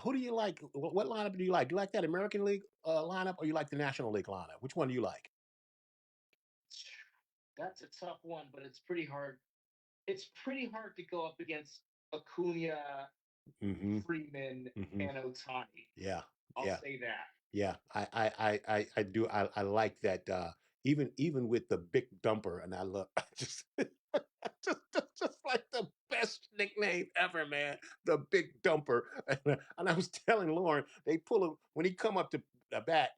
Who do you like? What lineup do you like? Do you like that American League lineup or you like the National League lineup? Which one do you like? That's a tough one, but it's pretty hard. It's pretty hard to go up against Acuna, Hmm. Freeman, Hmm. and Otani. Yeah, I'll yeah, say that. yeah. I do. I like that. Even with the big dumper, and I love just just like the best nickname ever, man. The big dumper. And I was telling Lauren, they pull a when he come up to the bat,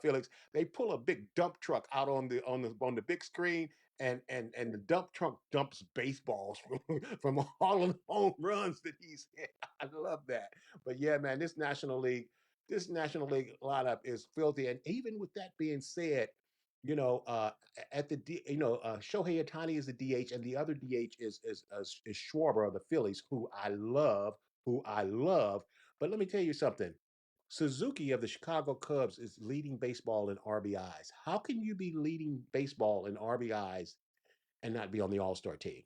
Felix, they pull a big dump truck out on the big screen, and the dump truck dumps baseballs from all of the home runs that he's hit. I love that. But yeah, man, this National League lineup is filthy. And even with that being said, you know, at the Shohei Ohtani is the DH, and the other DH is Schwarber of the Phillies, who I love. But let me tell you something. Suzuki of the Chicago Cubs is leading baseball in RBIs. How can you be leading baseball in RBIs and not be on the All-Star team?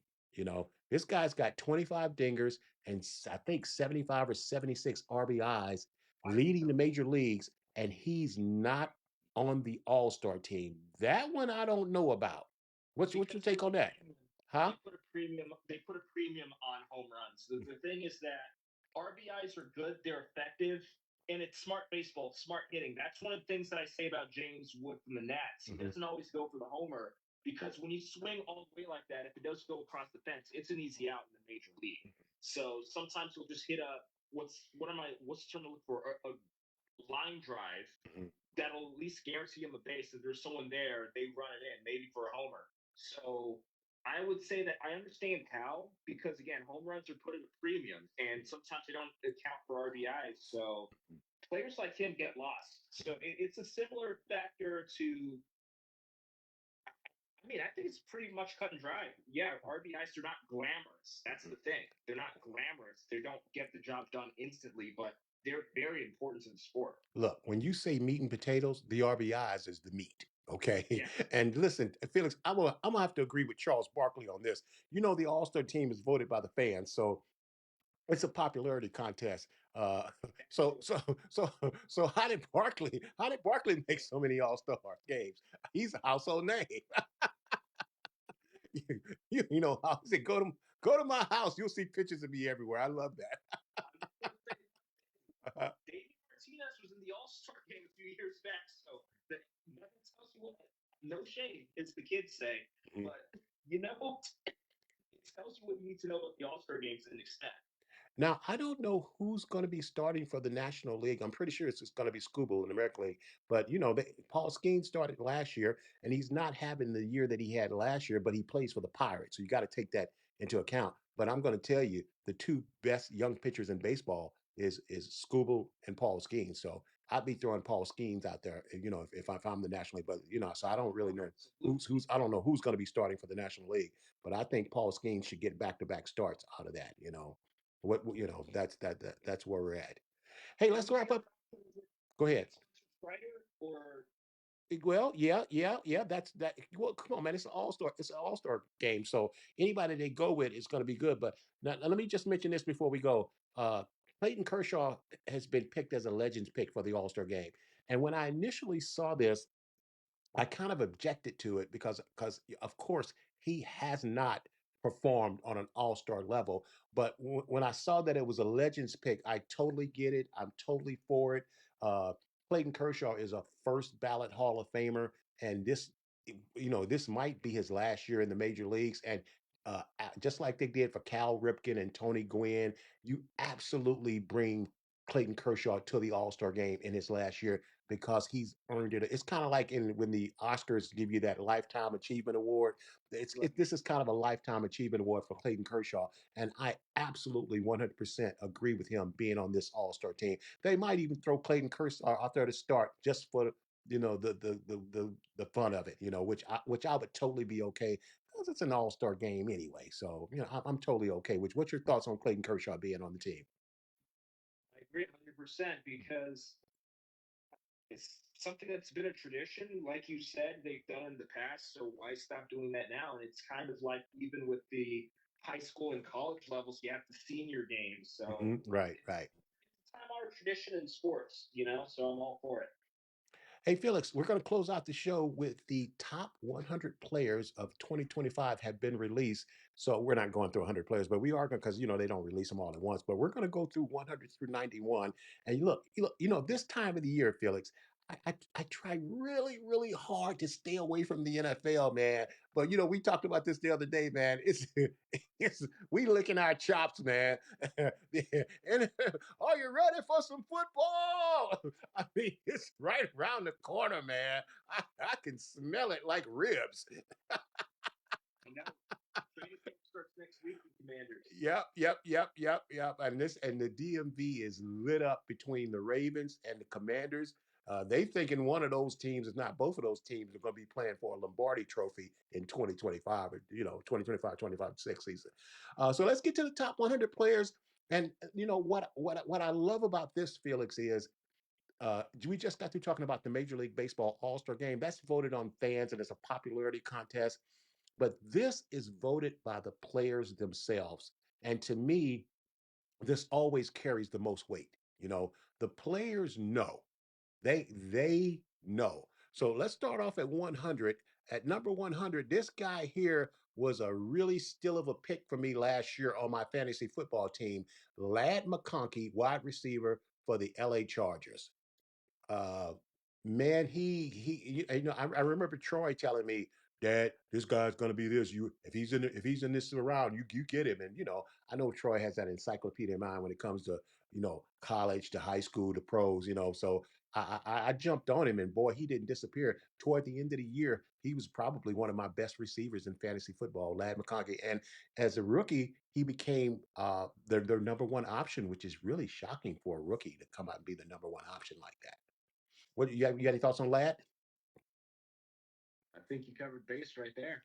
This guy's got 25 dingers and I think 75 or 76 RBIs leading the major leagues, and he's not on the All-Star team. That one I don't know about. What's your Because they take put on a that? premium, Huh? they put a premium. They put a premium on home runs. The thing is that RBIs are good. They're effective, and it's smart baseball, smart hitting. That's one of the things that I say about James Wood from the Nats. He Mhm. doesn't always go for the homer because when you swing all the way like that, if it does go across the fence, it's an easy out in the major league. So sometimes he'll just hit a what's the term to look for a line drive Mhm. that'll at least guarantee him a base. If there's someone there, they run it in, maybe for a homer. So I would say that I understand how, because again, home runs are put at a premium, and sometimes they don't account for RBIs. So players like him get lost. So it's a similar factor to. I mean, I think it's pretty much cut and dry. Yeah, RBIs are not glamorous. That's the thing. They're not glamorous. They don't get the job done instantly, but they're very important to the sport. Look, when you say meat and potatoes, the RBIs is the meat. Okay. Yeah. And listen, Felix, I'm gonna have to agree with Charles Barkley on this. The All-Star team is voted by the fans, so it's a popularity contest. So so so so how did Barkley make so many All-Star games? He's a household name. How is it? Go to my house. You'll see pictures of me everywhere. I love that. David Martinez was in the All Star game a few years back, so that tells you what. No shame, as the kids say, but you know, it tells you what you need to know about the All Star games to an extent. Now, I don't know who's going to be starting for the National League. I'm pretty sure it's just going to be Scooble in the American League. But, Paul Skeens started last year, and he's not having the year that he had last year, but he plays for the Pirates. So you got to take that into account. But I'm going to tell you, the two best young pitchers in baseball is Scooble and Paul Skeens. So I'd be throwing Paul Skeens out there, if I'm the National League. But, so I don't really know I don't know who's going to be starting for the National League. But I think Paul Skeens should get back-to-back starts out of that. That's where we're at. Hey, Now, let's would you wrap have up. Go ahead. Spencer Strider or Well, yeah. That's that. Well, come on, man. It's an all-star. It's an all-star game. So anybody they go with is going to be good. But now, let me just mention this before we go. Clayton Kershaw has been picked as a Legends pick for the All-Star game. And when I initially saw this, I kind of objected to it because of course he has not performed on an all-star level. But when I saw that it was a Legends pick, I totally get it. I'm totally for it. Uh, Clayton Kershaw is a first ballot Hall of Famer, and this might be his last year in the major leagues. And just like they did for Cal Ripken and Tony Gwynn, you absolutely bring Clayton Kershaw to the All Star game in his last year. because he's earned it. It's kind of like when the Oscars give you that Lifetime Achievement Award. This is kind of a Lifetime Achievement Award for Clayton Kershaw, and I absolutely 100% agree with him being on this All-Star team. They might even throw Clayton Kershaw out there to start just for the fun of it, which I would totally be okay because it's an All-Star game anyway. So I'm totally okay. What's your thoughts on Clayton Kershaw being on the team? I agree 100% because it's something that's been a tradition. Like you said, they've done in the past, so why stop doing that now? And it's kind of like even with the high school and college levels, you have the senior games. So Right, it's right. it's time honored tradition in sports, so I'm all for it. Hey, Felix, we're going to close out the show with the top 100 players of 2025 have been released. So we're not going through 100 players, but we are going because they don't release them all at once. But we're going to go through 100 through 91. And look, this time of the year, Felix, I try really, really hard to stay away from the NFL, man. But we talked about this the other day, man. It's we licking our chops, man. And are you ready for some football? I mean, it's right around the corner, man. I can smell it like ribs. I know. Training camp starts next week with Commanders. Yep. And the DMV is lit up between the Ravens and the Commanders. They thinking one of those teams, if not both of those teams, are going to be playing for a Lombardi Trophy in 2025, or 2025-26 season. So let's get to the top 100 players. And what I love about this, Felix, is we just got through talking about the Major League Baseball All-Star Game. That's voted on fans, and it's a popularity contest. But this is voted by the players themselves. And to me, this always carries the most weight. The players know. They know. So let's start off at 100. At number 100, this guy here was a really still of a pick for me last year on my fantasy football team. Lad McConkey, wide receiver for the LA Chargers. Uh, man, I remember Troy telling me, Dad, this guy's gonna be this. If he's in this round, you get him. And I know Troy has that encyclopedia mind when it comes to college to high school to pros. So I jumped on him, and boy, he didn't disappear. Toward the end of the year, he was probably one of my best receivers in fantasy football, Lad McConkey. And as a rookie, he became their number one option, which is really shocking for a rookie to come out and be the number one option like that. What you got any thoughts on Lad? I think you covered base right there.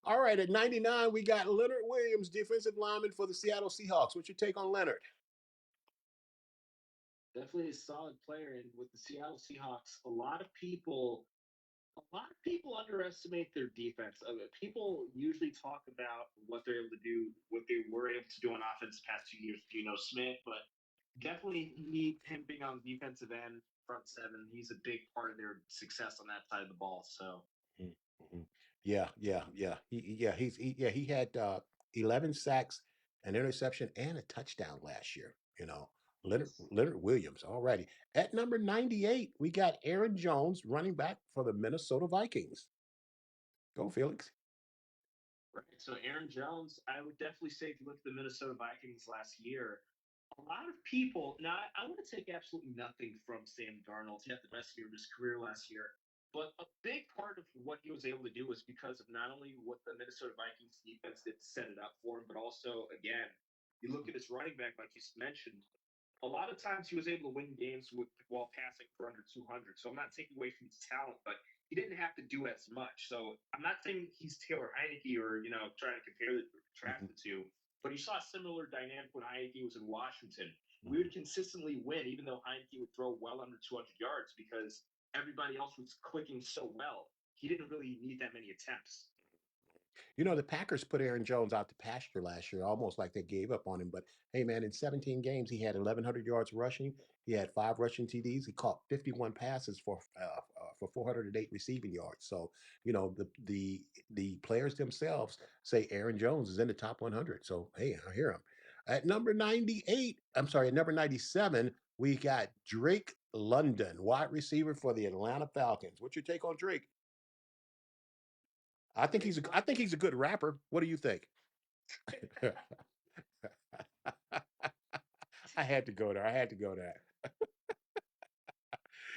All right, at 99, we got Leonard Williams, defensive lineman for the Seattle Seahawks. What's your take on Leonard? Definitely a solid player, and with the Seattle Seahawks, a lot of people underestimate their defense. People usually talk about what they're able to do, what they were able to do on offense the past 2 years, Geno Smith, but definitely him being on the defensive end, front seven, he's a big part of their success on that side of the ball. So Mhm. Yeah. He had 11 sacks, an interception, and a touchdown last year. Leonard Williams. All righty. At number 98, we got Aaron Jones, running back for the Minnesota Vikings. Go, Felix. right. So Aaron Jones, I would definitely say if you look at the Minnesota Vikings last year, a lot of people. Now, I want to take absolutely nothing from Sam Darnold. He had the best year of his career last year, but a big part of what he was able to do was because of not only what the Minnesota Vikings defense did to set it up for him, but also again, you look at his running back, like you mentioned. A lot of times he was able to win games while passing for under 200. So I'm not taking away from his talent, but he didn't have to do as much. So I'm not saying he's Taylor Heineke or trying to contrast Mhm, the two. But you saw a similar dynamic when Heineke was in Washington. We mhm. would consistently win, even though Heineke would throw well under 200 yards because everybody else was clicking so well. He didn't really need that many attempts. The Packers put Aaron Jones out to pasture last year, almost like they gave up on him. But hey, man, in 17 games, he had 1,100 yards rushing. He had 5 rushing TDs. He caught 51 passes for 408 receiving yards. So, the players themselves say Aaron Jones is in the top 100. So, hey, I hear him. At number 98, I'm sorry, at number 97, we got Drake London, wide receiver for the Atlanta Falcons. What's your take on Drake? Drake I London. think he's a good rapper. What do you think? I had to go there. I had to go there.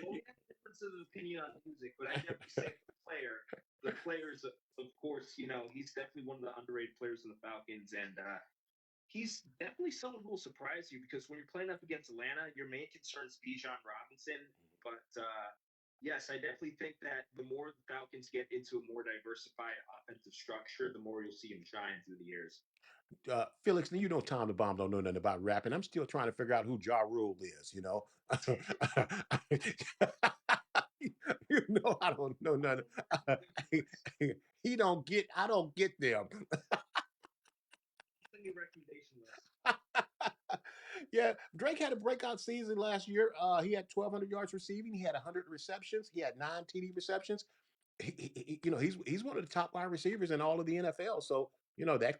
Well, we have differences of opinion on music, but I definitely say the players, of course, he's definitely one of the underrated players in the Falcons, and he's definitely someone who will surprise you because when you're playing up against Atlanta, your main concern is Bijan Robinson. But yes, I definitely think that the more the Falcons get into a more diversified offensive structure, the more you'll see him shine through the years. Felix, you know Tom the Bomb don't know nothing about rapping. I'm still trying to figure out who Ja Rule is, you know. You know I don't know nothing. He don't get I don't get them. The new recommendation list. Yeah, Drake had a breakout season last year. He had 1,200 yards receiving. He had 100 receptions. He had 9 TD receptions. He's one of the top wide receivers in all of the NFL. So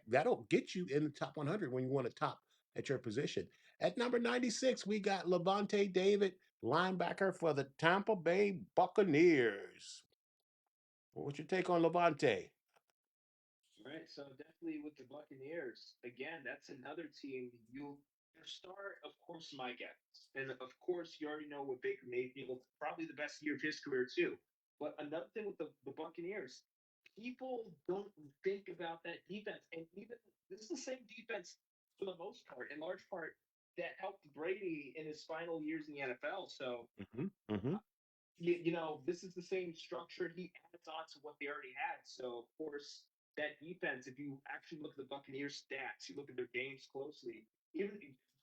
that'll get you in the top 100 when you want to top at your position. At number 96, we got Levante David, linebacker for the Tampa Bay Buccaneers. What's your take on Levante? Right. So definitely with the Buccaneers, again, that's another team. Your star, of course, Mike Evans, and of course, you already know with Baker Mayfield, probably the best year of his career too. But another thing with the Buccaneers, people don't think about that defense, and even this is the same defense for the most part, in large part, that helped Brady in his final years in the NFL. So Hmm. this is the same structure he adds on to what they already had. So, of course, that defense, if you actually look at the Buccaneers stats, you look at their games closely, even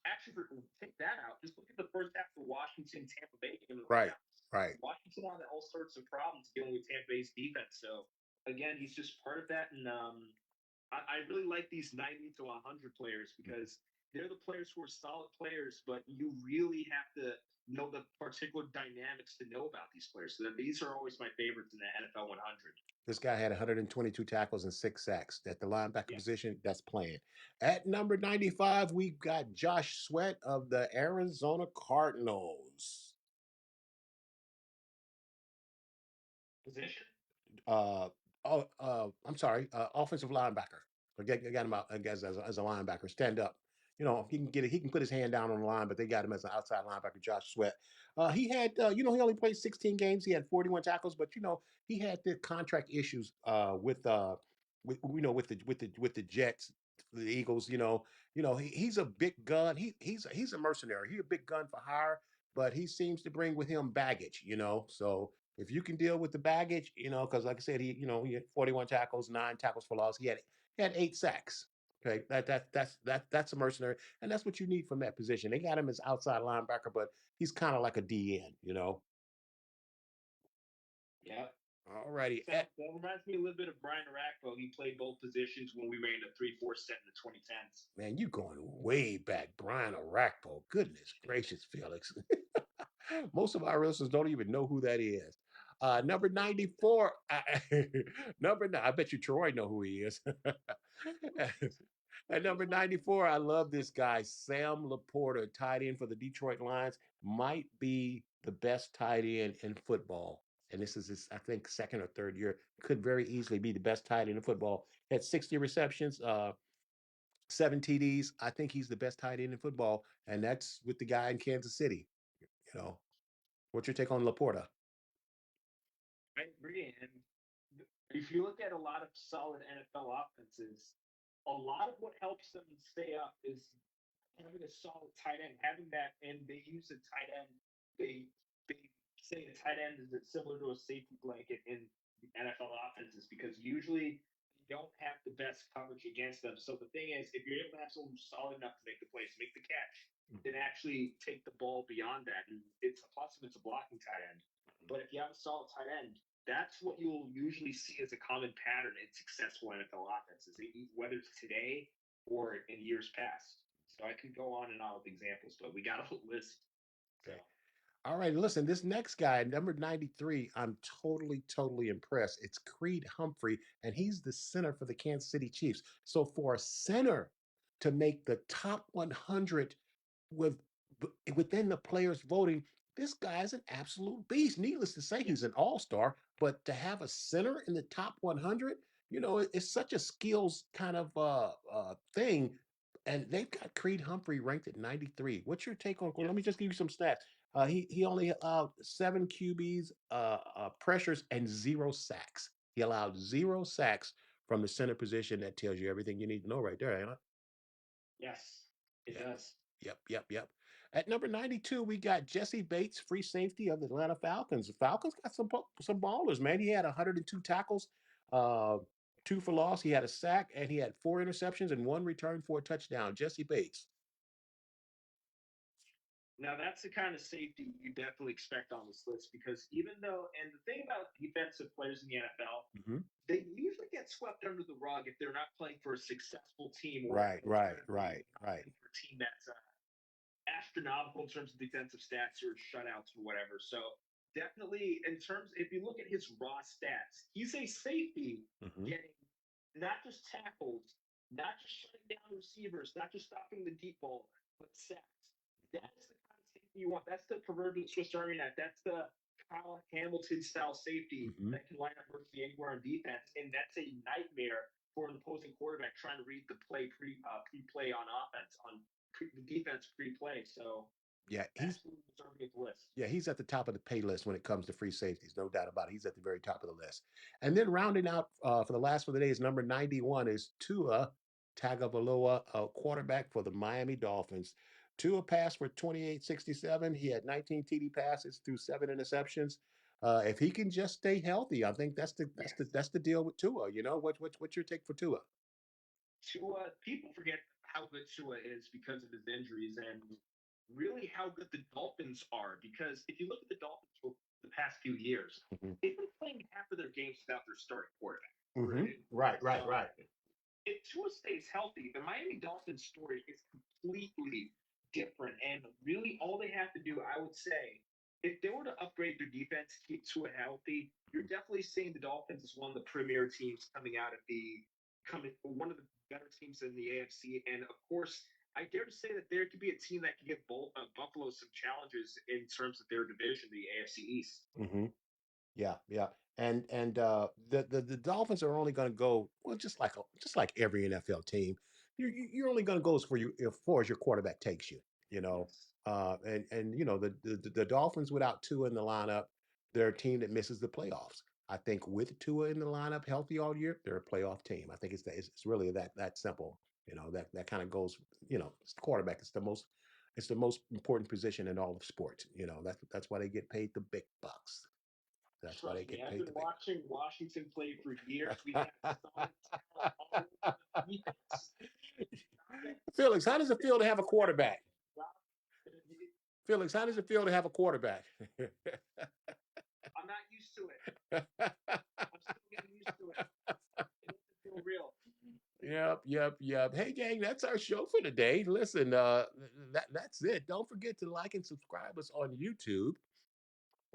actually take that out, just look at the first half of the Washington Tampa Bay game in the Right, playoffs. right. Washington had all sorts of problems dealing with Tampa Bay's defense. So, again, he's just part of that. And I really like these 90 to 100 players because they're the players who are solid players, but you really have to know the particular dynamics to know about these players. So these are always my favorites in the NFL 100. This guy had 122 tackles and 6 sacks. At the linebacker Yeah. position, that's playing. At number 95, we've got Josh Sweat of the Arizona Cardinals. Position? I'm sorry, offensive linebacker. I got him out as a linebacker. Stand up. He can get it. He can put his hand down on the line, but they got him as an outside linebacker. Josh Sweat. He had, he only played 16 games. He had 41 tackles, but he had the contract issues with the Jets, the Eagles. He's a big gun. He's a mercenary. He's a big gun for hire, but he seems to bring with him baggage. So if you can deal with the baggage, because like I said, he had 41 tackles, 9 tackles for loss. He had 8 sacks. Okay, that's a mercenary, and that's what you need from that position. They got him as outside linebacker, but he's kind of like a DN. Yeah. All righty. That reminds me a little bit of Brian Orakpo. He played both positions when we ran the 3-4 set in the 2010s. Man, you going way back, Brian Orakpo. Goodness gracious, Felix. Most of our listeners don't even know who that is. Number 94. Number 9. I bet you Troy know who he is. At number 94, I love this guy, Sam Laporta, tight end for the Detroit Lions. Might be the best tight end in football. And this is his, I think, second or third year. Could very easily be the best tight end in football. Had 60 receptions, 7 TDs. I think he's the best tight end in football. And that's with the guy in Kansas City. You know, what's your take on Laporta? I agree. And if you look at a lot of solid NFL offenses, a lot of what helps them stay up is having a solid tight end, having that, and they use a tight end. They say a tight end is similar to a safety blanket in NFL offenses because usually you don't have the best coverage against them. So the thing is, if you're able to have someone who's solid enough to make the plays, make the catch, then actually take the ball beyond that, and it's a plus if it's a blocking tight end. But if you have a solid tight end, that's what you'll usually see as a common pattern in successful NFL offenses, whether it's today or in years past. So I could go on and on with examples, but we got a list. Okay. All right, listen, this next guy, number 93, I'm totally, totally impressed. It's Creed Humphrey, and he's the center for the Kansas City Chiefs. So for a center to make the top 100 with within the players voting, this guy's an absolute beast. Needless to say, he's an all-star, but to have a center in the top 100, it's such a skills kind of thing. And they've got Creed Humphrey ranked at 93. What's your take on? Let me just give you some stats. He only allowed 7 QBs, pressures, and 0 sacks. He allowed 0 sacks from the center position. That tells you everything you need to know right there, ain't it? Yes, it Yeah. does. Yep. At number 92, we got Jesse Bates, free safety of the Atlanta Falcons. The Falcons got some ballers, man. He had 102 tackles, uh, 2 for loss. He had a sack, and he had 4 interceptions and 1 return for a touchdown. Jesse Bates. Now that's the kind of safety you definitely expect on this list because even though, and the thing about defensive players in the NFL, Hmm. they usually get swept under the rug if they're not playing for a successful team or Right, right, incredibly right, right. for a team that's astronomical in terms of defensive stats or shutouts or whatever. So definitely, in terms, if you look at his raw stats, he's a safety Hmm. getting not just tackles, not just shutting down receivers, not just stopping the deep ball, but sacks. That's the kind of safety you want. That's the proverbial Swiss Army knife. That's the Kyle Hamilton style safety Hmm. that can line up virtually anywhere on defense, and that's a nightmare for an opposing quarterback trying to read the pre play on offense on the defense pre-play. So Yeah, absolutely deserving of the list. he's at the top of the pay list when it comes to free safeties, no doubt about it. He's at the very top of the list. And then rounding out for the last of the days, number 91 is Tua Tagovailoa, a quarterback for the Miami Dolphins. Tua passed for 2867. He had 19 TD passes through 7 interceptions. If he can just stay healthy, I think that's the deal with Tua. You know what's your take for Tua? Tua, people forget how good Tua is because of his injuries and really how good the Dolphins are. Because if you look at the Dolphins for the past few years, Hmm. they've been playing half of their games without their starting quarterback. Hmm. Right? Right. So if Tua stays healthy, the Miami Dolphins story is completely different. And really, all they have to do, I would say, if they were to upgrade their defense, keep Tua healthy, you're definitely seeing the Dolphins as one of the premier teams coming out of the coming one of the better teams in the AFC. And of course, I dare to say that there could be a team that could give Buffalo some challenges in terms of their division, the AFC East. Hmm. Yeah. And the Dolphins are only going to go well, just like every NFL team. You're only going to go as far as your quarterback takes you. You know, Yes. and the Dolphins without Tua in the lineup, they're a team that misses the playoffs. I think with Tua in the lineup, healthy all year, they're a playoff team. I think it's really that simple. That kind of goes. It's the quarterback. It's the most important position in all of sports. That's why they get paid the big bucks. That's why they Trust me, get I've paid been the big. watching Washington play for years. We have solid talent all over the defense. Felix, how does it feel to have a quarterback? Felix, how does it feel to have a quarterback? I'm not used to it. I'm still getting used to it. It doesn't feel real. Yep. Hey, gang, that's our show for today. Listen, that's it. Don't forget to like and subscribe us on YouTube.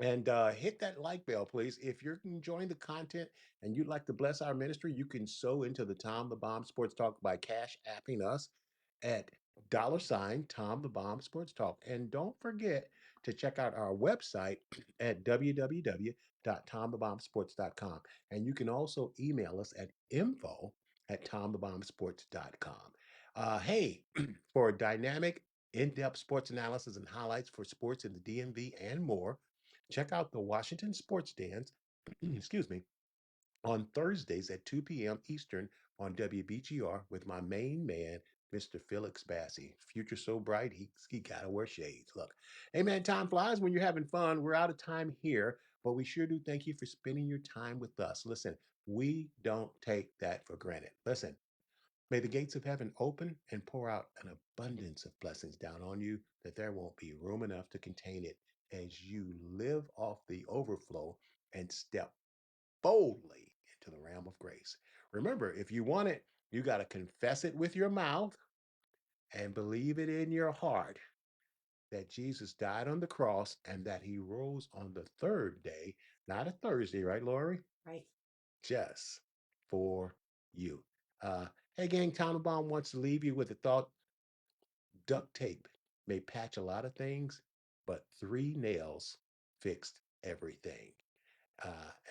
And hit that like bell, please. If you're enjoying the content and you'd like to bless our ministry, you can sow into the Tom the Bomb Sports Talk by cash apping us at $ Tom the Bomb Sports Talk. And don't forget to check out our website at www.tomthebombsports.com. And you can also email us at info@tomthebombsports.com. Hey, for dynamic, in-depth sports analysis and highlights for sports in the DMV and more, check out the Washington Sports Dance, excuse me, on Thursdays at 2 p.m. Eastern on WBGR with my main man, Mr. Felix Bassey. Future so bright, he gotta wear shades. Look, hey man, time flies when you're having fun. We're out of time here, but we sure do thank you for spending your time with us. Listen, we don't take that for granted. Listen, may the gates of heaven open and pour out an abundance of blessings down on you that there won't be room enough to contain it as you live off the overflow and step boldly into the realm of grace. Remember, if you want it, you got to confess it with your mouth and believe it in your heart that Jesus died on the cross and that he rose on the third day, not a Thursday, right, Lori? Right. Just for you. Uh, hey, gang, Tomthebomb wants to leave you with a thought. Duct tape may patch a lot of things, but 3 nails fixed everything.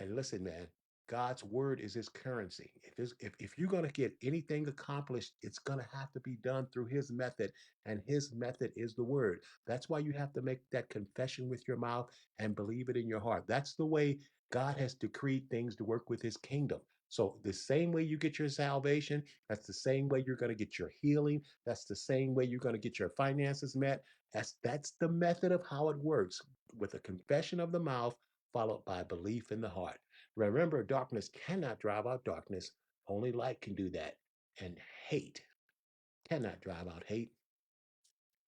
And listen, man, God's word is his currency. If you're going to get anything accomplished, it's going to have to be done through his method, and his method is the word. That's why you have to make that confession with your mouth and believe it in your heart. That's the way God has decreed things to work with his kingdom. So the same way you get your salvation, that's the same way you're going to get your healing. That's the same way you're going to get your finances met. That's the method of how it works, with a confession of the mouth followed by belief in the heart. Remember, darkness cannot drive out darkness. Only light can do that. And hate cannot drive out hate.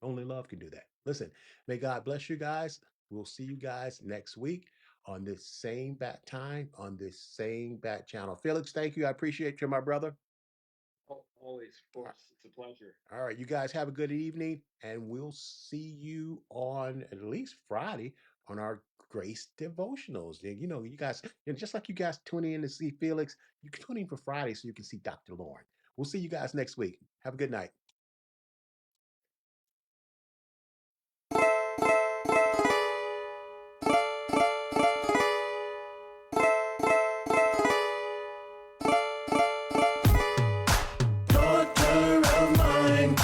Only love can do that. Listen, may God bless you guys. We'll see you guys next week on this same bat time, on this same bat channel. Felix, thank you. I appreciate you, my brother. Always, of course. It's a pleasure. All right, you guys have a good evening, and we'll see you on at least Friday on our Grace devotionals. You know, you guys, just like you guys tuning in to see Felix, you can tune in for Friday so you can see Dr. Lauren. We'll see you guys next week. Have a good night. Daughter of mine,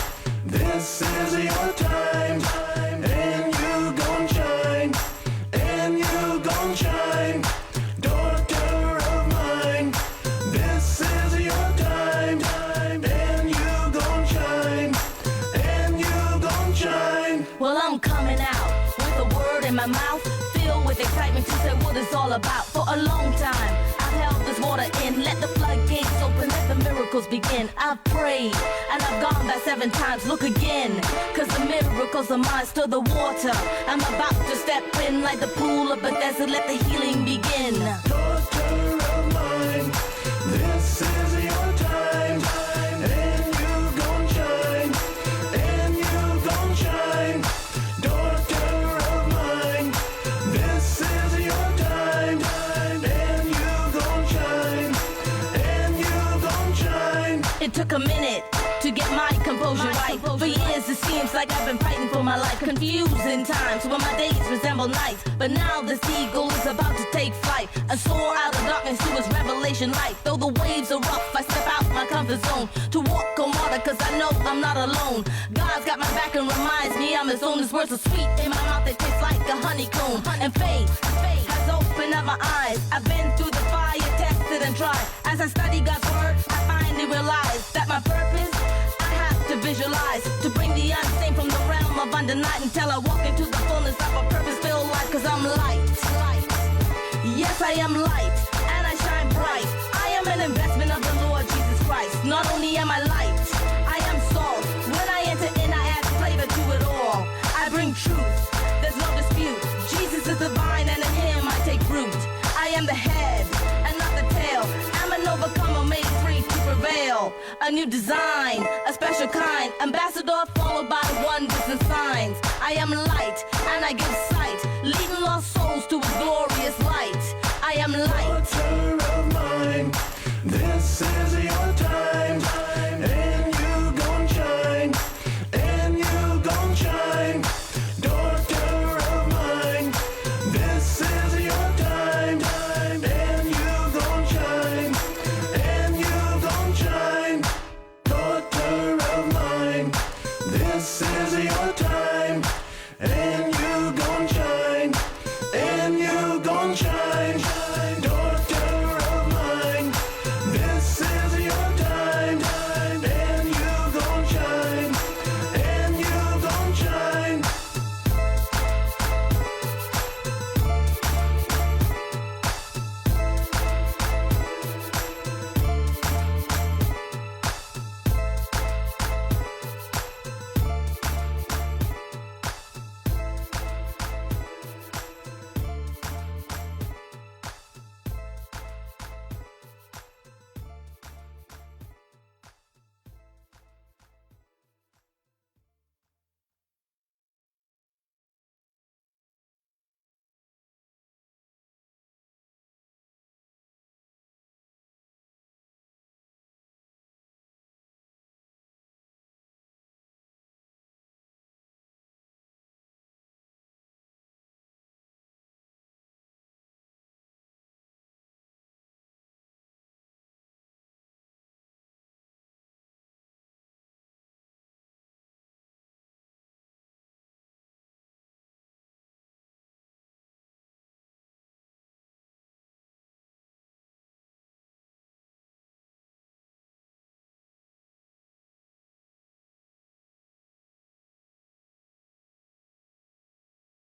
this is your time, and you gon' shine, and you gon' shine. Daughter of mine, this is your time, and you gon' shine, and you gon' shine. Well, I'm coming out with a word in my mouth, filled with excitement to say what it's all about. For a long time, I've held this water in, let the floodgates open, let the miracles begin. I've prayed, and I've gone back 7 times, look again, cause the miracles are mine, stir the water. I'm about to step in like the pool of Bethesda, let the healing begin. Daughter of mine, this is your time, and you gon' shine, and you gon' shine. Daughter of mine, this is your time, and you gon' shine, and you gon' shine. It took a minute to get my composure right. For years it seems like I've been fighting for my life. Confusing times when my days resemble nights. But now this eagle is about to take flight. I soar out of darkness to its revelation light. Though the waves are rough, I step out my comfort zone to walk on water, cause I know I'm not alone. God's got my back and reminds me I'm his own. His words are sweet in my mouth, they taste like a honeycomb. And faith has opened up my eyes. I've been through the fire, tested and tried. As I study God's word, I finally realize that my purpose I have to visualize, to bring the unseen from the realm of under night until I walk into the fullness of a purpose-filled life. Cause I'm light. Yes, I am light, and I shine bright. I am an investment of the Lord Jesus Christ. Not only am I light, I am salt. When I enter in, I add flavor to it all. I bring truth, there's no dispute. Jesus is the vine, and in him I take root. I am the head, and not the tail. I'm an overcomer, made free to prevail. A new design, a special kind. Ambassador followed by wonders and signs. I am light, and I give sight, leading lost souls to his glorious light. I am light. Daughter of mine, this is your time, and you gon' shine, and you gon' shine. Daughter of mine, this is your time, and you gon' shine, and you gon' shine. Daughter of mine, this is your time, and you gon' shine, and you gon' shine.